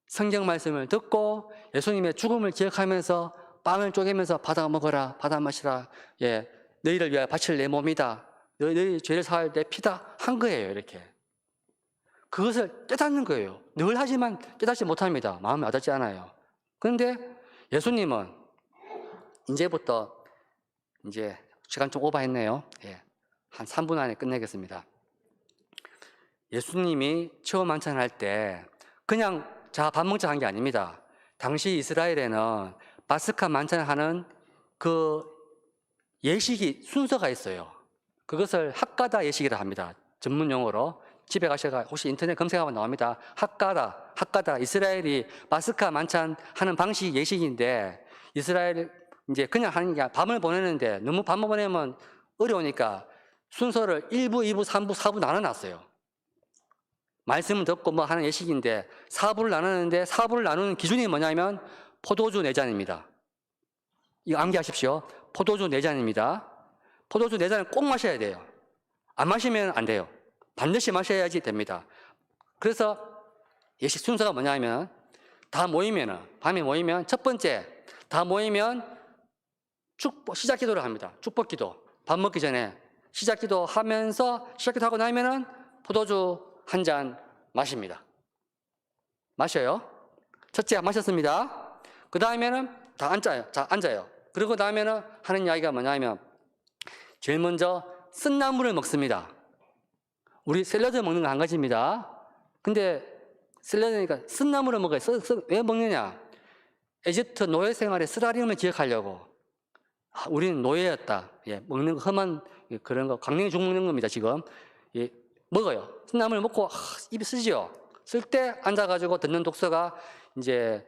성경 말씀을 듣고 예수님의 죽음을 기억하면서 빵을 쪼개면서 받아 먹어라, 받아 마시라. 예, 너희를 위하여 바칠 내 몸이다. 너희 죄를 사할 내 피다. 한 거예요, 이렇게. 그것을 깨닫는 거예요. 늘 하지만 깨닫지 못합니다. 마음에 와닿지 않아요. 그런데 예수님은 이제부터 이제 시간 좀 오버했네요. 예, 한 3분 안에 끝내겠습니다. 예수님이 처음 만찬할 때 그냥 자 밥 먹자 한 게 아닙니다. 당시 이스라엘에는 파스카 만찬하는 그 예식이 순서가 있어요. 그것을 핫가다 예식이라 합니다. 전문 용어로. 집에 가셔가 혹시 인터넷 검색하면 나옵니다. 핫가다. 이스라엘이 파스카 만찬 하는 방식 예식인데 이스라엘 이제 그냥 하는 게 밤을 보내는데 너무 밤을 보내면 어려우니까 순서를 1부, 2부, 3부, 4부 나눠놨어요. 말씀을 듣고 뭐 하는 예식인데 4부를 나누는데 4부를 나누는 기준이 뭐냐면 포도주 4잔입니다. 이거 암기하십시오. 포도주 4잔입니다. 포도주 4잔을 꼭 마셔야 돼요. 안 마시면 안 돼요. 반드시 마셔야지 됩니다. 그래서 예식 순서가 뭐냐면 다 모이면은 밤에 모이면 첫 번째 다 모이면 시작 기도를 합니다. 축복 기도. 밥 먹기 전에 시작 기도 하면서 시작 기도 하고 나면은 포도주 한 잔 마십니다. 마셔요. 첫째 마셨습니다. 그 다음에는 다 앉아요. 자, 앉아요. 그리고 다음에는 하는 이야기가 뭐냐면 제일 먼저 쓴나물을 먹습니다. 우리 샐러드 먹는 거 한 가지입니다. 근데 샐러드니까 쓴나물을 먹어요. 왜 먹느냐? 에집트 노예 생활의 쓰라림을 기억하려고. 우리는 노예였다. 예, 먹는 거 험한 그런 거 강냉이 죽 먹는 겁니다. 지금 예, 먹어요. 쓴나물 먹고 입이 쓰지요. 쓸 때 앉아가지고 듣는 독서가 이제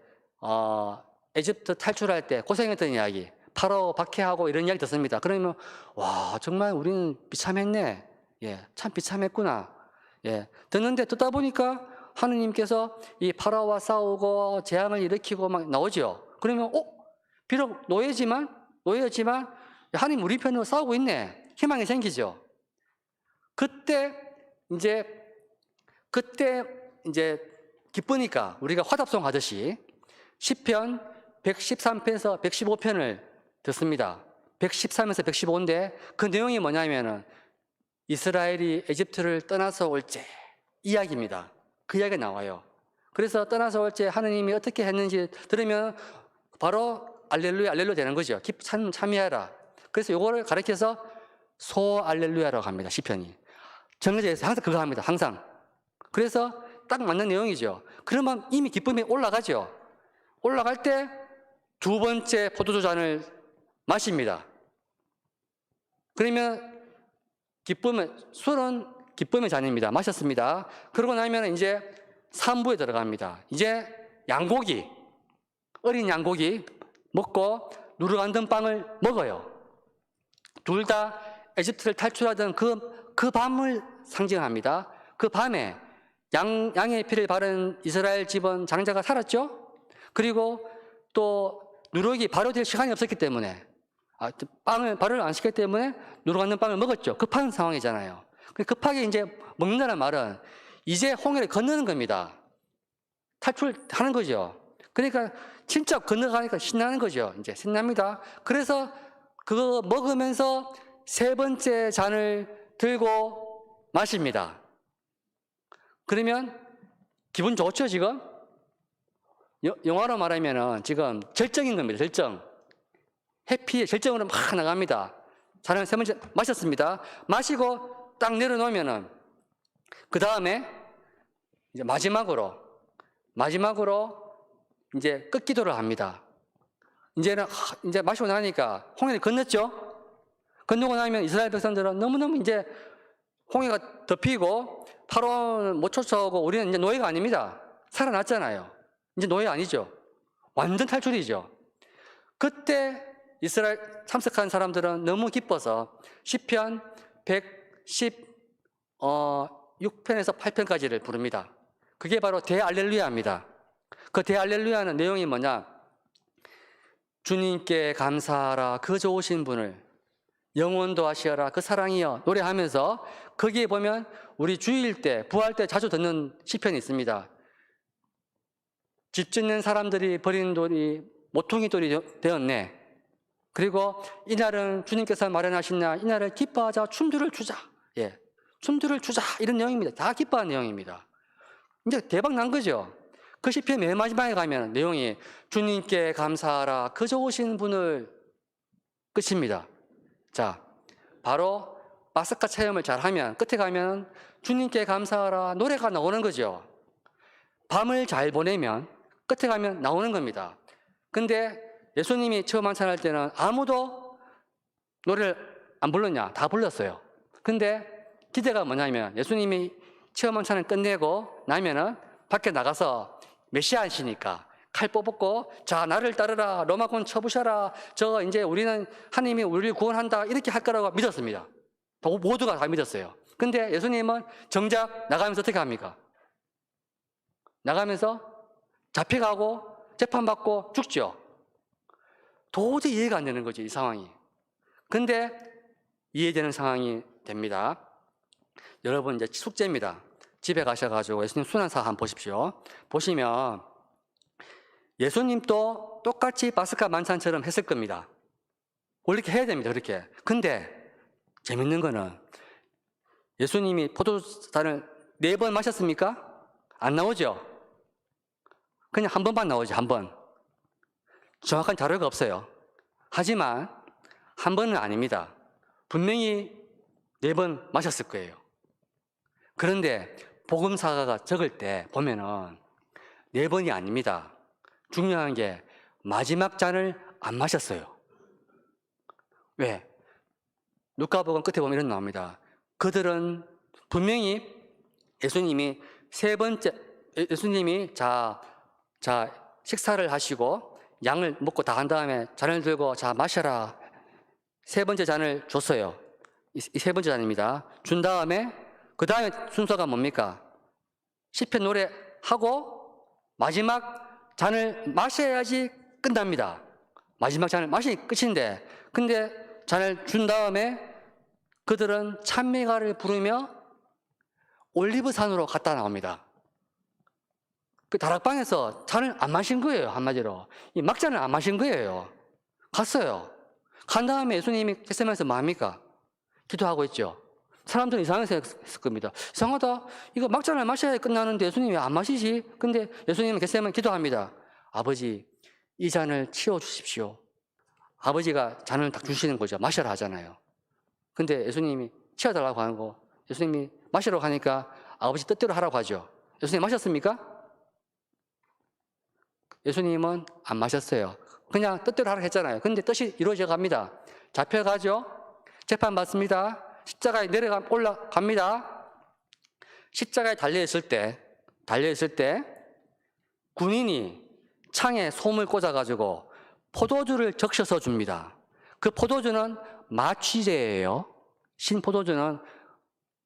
에집트 탈출할 때 고생했던 이야기, 파라오 박해하고 이런 이야기 듣습니다. 그러면 와 정말 우리는 비참했네. 예, 참 비참했구나. 예, 듣다 보니까 하느님께서 이 파라오와 싸우고 재앙을 일으키고 막 나오죠. 그러면 비록 노예였지만 하느님 우리 편으로 싸우고 있네. 희망이 생기죠. 그때 이제 기쁘니까 우리가 화답송 하듯이 시편 113편에서 115편을 듣습니다. 113에서 115인데 그 내용이 뭐냐면은 이스라엘이 에집트를 떠나서 올제 이야기입니다. 그 이야기가 나와요. 그래서 떠나서 올제 하느님이 어떻게 했는지 들으면 바로 알렐루야 되는 거죠. 참여하라. 그래서 요거를 가르쳐서 소알렐루야라고 합니다. 시편이. 정해져 있어요. 항상 그거 합니다. 항상. 그래서 딱 맞는 내용이죠. 그러면 이미 기쁨이 올라가죠. 올라갈 때 두 번째 포도주 잔을 마십니다. 그러면 술은 기쁨의 잔입니다. 마셨습니다. 그러고 나면 이제 3부에 들어갑니다. 이제 어린 양고기 먹고 누르간든 빵을 먹어요. 둘 다 에집트를 탈출하던 그 밤을 상징합니다. 그 밤에 양의 피를 바른 이스라엘 집은 장자가 살았죠. 그리고 또 누룩이 발효될 시간이 없었기 때문에 발효를 안 시켰기 때문에 누룩 않는 빵을 먹었죠. 급한 상황이잖아요. 급하게 이제 먹는다는 말은 이제 홍해를 건너는 겁니다. 탈출하는 거죠. 그러니까 진짜 건너가니까 신나는 거죠. 이제 신납니다. 그래서 그거 먹으면서 세 번째 잔을 들고 마십니다. 그러면 기분 좋죠, 지금? 영화로 말하면은 지금 절정인 겁니다, 절정. 해피의 절정으로 막 나갑니다. 잔을 세 번째 마셨습니다. 마시고 딱 내려놓으면은 그 다음에 이제 마지막으로 이제 끝기도를 합니다. 이제 마시고 나니까 홍해를 건넜죠? 건너고 나면 이스라엘 백성들은 너무너무 이제 홍해가 덮이고 파라오는 못 쫓아오고 우리는 이제 노예가 아닙니다. 살아났잖아요. 이제 노예 아니죠. 완전 탈출이죠. 그때 이스라엘 참석한 사람들은 너무 기뻐서 시편 116편에서 8편까지를 부릅니다. 그게 바로 대할렐루야입니다. 그 대할렐루야는 내용이 뭐냐? 주님께 감사하라 그 좋으신 분을, 영원도 하시어라 그 사랑이여, 노래하면서 거기에 보면 우리 주일 때, 부활 때 자주 듣는 시편이 있습니다. 집 짓는 사람들이 버리는 돌이 모퉁이 돌이 되었네. 그리고 이날은 주님께서 마련하신 날, 이날을 기뻐하자, 춤들을 추자. 예, 춤들을 추자, 이런 내용입니다. 다 기뻐하는 내용입니다. 이제 대박 난 거죠. 그 시편 맨 마지막에 가면 내용이 주님께 감사하라 그 좋으신 분을, 끝입니다. 자, 바로 파스카 체험을 잘하면 끝에 가면 주님께 감사하라 노래가 나오는 거죠. 밤을 잘 보내면 끝에 가면 나오는 겁니다. 근데 예수님이 처음 만찬할 때는 아무도 노래를 안 불렀냐? 다 불렀어요. 근데 기대가 뭐냐면 예수님이 체험 만찬을 끝내고 나면은 밖에 나가서 메시아이시니까 칼 뽑고 자 나를 따르라, 로마군 쳐부셔라, 저 이제 우리는 하나님이 우리를 구원한다, 이렇게 할 거라고 믿었습니다. 모두가 다 믿었어요. 근데 예수님은 정작 나가면서 어떻게 합니까? 나가면서 잡혀가고 재판받고 죽죠. 도저히 이해가 안 되는 거죠, 이 상황이. 근데 이해되는 상황이 됩니다. 여러분, 이제 숙제입니다. 집에 가셔가지고 예수님 순환사 한번 보십시오. 보시면 예수님도 똑같이 파스카 만찬처럼 했을 겁니다. 원래 이렇게 해야 됩니다, 그렇게. 근데 재밌는 거는 예수님이 포도주잔을 4번 마셨습니까? 안 나오죠? 그냥 한 번만 나오죠, 한 번. 정확한 자료가 없어요. 하지만 한 번은 아닙니다. 분명히 4번 마셨을 거예요. 그런데 복음사가가 적을 때 보면은 4번이 아닙니다. 중요한 게 마지막 잔을 안 마셨어요. 왜? 누가복음 끝에 보면 이런 나옵니다. 그들은 분명히 예수님이 예수님이 자 식사를 하시고 양을 먹고 다 한 다음에 잔을 들고 자 마셔라, 3번째 잔을 줬어요. 이 3번째 잔입니다. 준 다음에 그 다음에 순서가 뭡니까? 시편 노래하고 마지막 잔을 마셔야지 끝납니다. 마지막 잔을 마시니 끝인데, 근데 잔을 준 다음에 그들은 찬미가를 부르며 올리브산으로 갔다 나옵니다. 그 다락방에서 잔을 안 마신 거예요, 한마디로. 이 막잔을 안 마신 거예요. 갔어요. 간 다음에 예수님이 겟세마네에서 뭐 합니까? 기도하고 있죠. 사람들은 이상하게 생각했을 겁니다. 이상하다. 이거 막잔을 마셔야 끝나는데 예수님이 안 마시지? 근데 예수님은 겟세마네 기도합니다. 아버지, 이 잔을 치워주십시오. 아버지가 잔을 딱 주시는 거죠. 마셔라 하잖아요. 근데 예수님이 치워달라고 하는 거, 예수님이 마시라고 하니까 아버지 뜻대로 하라고 하죠. 예수님 마셨습니까? 예수님은 안 마셨어요. 그냥 뜻대로 하라고 했잖아요. 근데 뜻이 이루어져 갑니다. 잡혀가죠. 재판받습니다. 십자가에 올라갑니다. 십자가에 달려있을 때 군인이 창에 솜을 꽂아가지고 포도주를 적셔서 줍니다. 그 포도주는 마취제예요. 신포도주는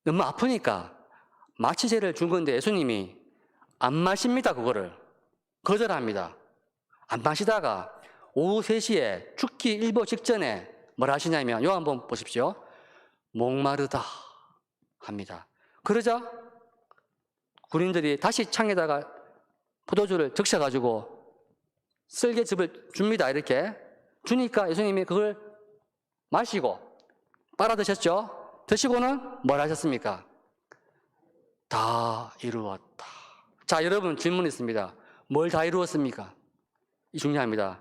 너무 아프니까 마취제를 준 건데 예수님이 안 마십니다. 그거를 거절합니다. 안 마시다가 오후 3시에 죽기 일보 직전에 뭘 하시냐면 요 한번 보십시오. 목마르다 합니다. 그러자 군인들이 다시 창에다가 포도주를 적셔가지고 쓸개즙을 줍니다. 이렇게 주니까 예수님이 그걸 마시고 빨아 드셨죠. 드시고는 뭘 하셨습니까? 다 이루었다. 자, 여러분 질문 있습니다. 뭘 다 이루었습니까? 이 중요합니다.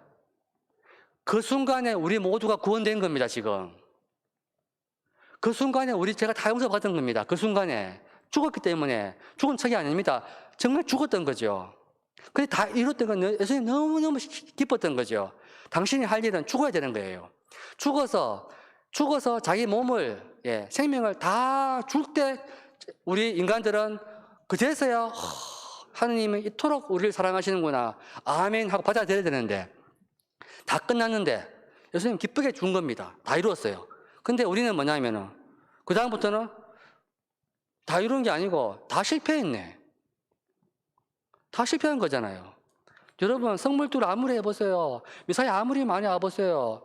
그 순간에 우리 모두가 구원된 겁니다. 지금 그 순간에 제가 다 용서받은 겁니다. 그 순간에 죽었기 때문에 죽은 척이 아닙니다. 정말 죽었던 거죠. 근데 다 이뤘던 건 예수님 너무너무 기뻤던 거죠. 당신이 할 일은 죽어야 되는 거예요. 죽어서 자기 몸을, 생명을 다 줄 때 우리 인간들은 그제서야 하느님은 이토록 우리를 사랑하시는구나, 아멘 하고 받아들여야 되는데 다 끝났는데 예수님 기쁘게 준 겁니다. 다 이루었어요. 근데 우리는 뭐냐면은 그 다음부터는 다 이룬 게 아니고 다 실패했네. 다 실패한 거잖아요. 여러분 성물도를 아무리 해보세요. 미사에 아무리 많이 와보세요.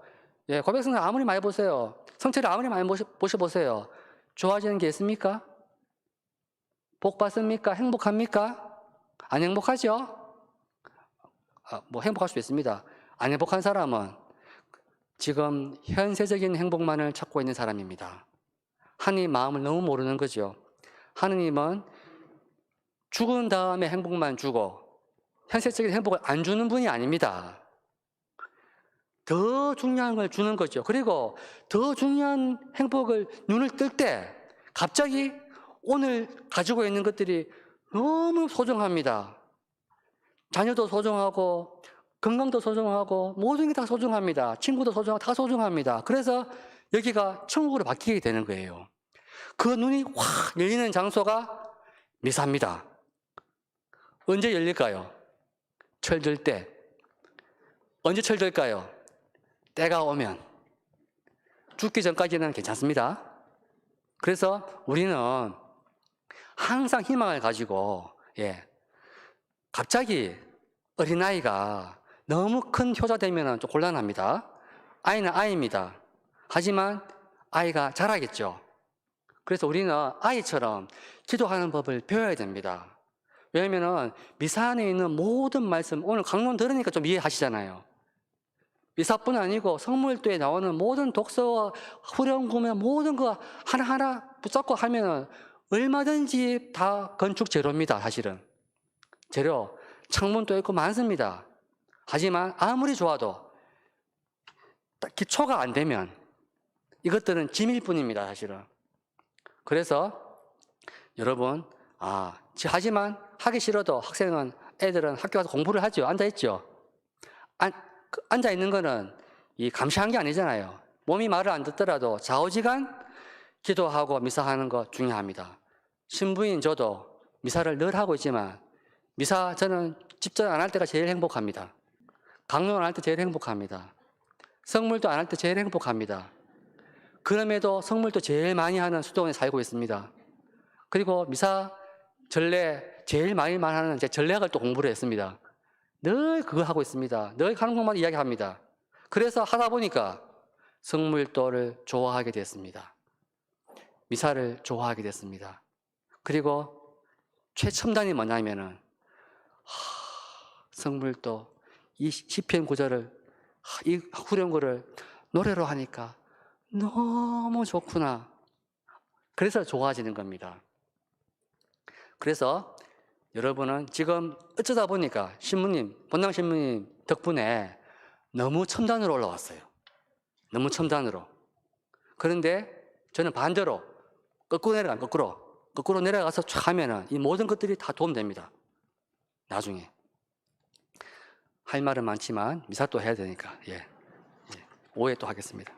예, 고백성을 아무리 많이 보세요. 성체를 아무리 많이 모셔보세요. 좋아지는 게 있습니까? 복 받습니까? 행복합니까? 안 행복하죠? 뭐 행복할 수 있습니다. 안 행복한 사람은 지금 현세적인 행복만을 찾고 있는 사람입니다. 하나님 마음을 너무 모르는 거죠. 하느님은 죽은 다음에 행복만 주고 현세적인 행복을 안 주는 분이 아닙니다. 더 중요한 걸 주는 거죠. 그리고 더 중요한 행복을 눈을 뜰 때 갑자기 오늘 가지고 있는 것들이 너무 소중합니다. 자녀도 소중하고 건강도 소중하고 모든 게 다 소중합니다. 친구도 소중하고 다 소중합니다. 그래서 여기가 천국으로 바뀌게 되는 거예요. 그 눈이 확 열리는 장소가 미사입니다. 언제 열릴까요? 철들 때. 언제 철들까요? 때가 오면. 죽기 전까지는 괜찮습니다. 그래서 우리는 항상 희망을 가지고, 갑자기 어린아이가 너무 큰 효자 되면 좀 곤란합니다. 아이는 아이입니다. 하지만 아이가 자라겠죠. 그래서 우리는 아이처럼 기도하는 법을 배워야 됩니다. 왜냐하면 미사 안에 있는 모든 말씀, 오늘 강론 들으니까 좀 이해하시잖아요. 미사뿐 아니고 성물도에 나오는 모든 독서와 후렴구며 모든 거 하나하나 붙잡고 하면 얼마든지 다 건축 재료입니다. 사실은 재료, 창문도 있고 많습니다. 하지만 아무리 좋아도 기초가 안 되면 이것들은 짐일 뿐입니다. 사실은. 그래서 여러분, 하지만 하기 싫어도 애들은 학교 가서 공부를 하죠. 앉아있죠. 앉아있는 거는 이 감시한 게 아니잖아요. 몸이 말을 안 듣더라도 좌우지간 기도하고 미사하는 거 중요합니다. 신부인 저도 미사를 늘 하고 있지만 미사 저는 집전 안 할 때가 제일 행복합니다. 강론 안 할 때 제일 행복합니다. 성물도 안 할 때 제일 행복합니다. 그럼에도 성물도 제일 많이 하는 수도원에 살고 있습니다. 그리고 미사 전례 제일 많이 하는 제 전례학을 또 공부를 했습니다. 늘 그거 하고 있습니다. 늘 하는 것만 이야기합니다. 그래서 하다 보니까 성물도를 좋아하게 됐습니다. 미사를 좋아하게 됐습니다. 그리고 최첨단이 뭐냐면은 성물도 이 시편 구절을 이 후렴구를 노래로 하니까 너무 좋구나. 그래서 좋아지는 겁니다. 그래서 여러분은 지금 어쩌다 보니까 본당 신부님 덕분에 너무 첨단으로 올라왔어요. 너무 첨단으로. 그런데 저는 반대로 거꾸로 내려가서 촥 하면은 이 모든 것들이 다 도움됩니다. 나중에. 할 말은 많지만 미사 또 해야 되니까 오해 또 하겠습니다.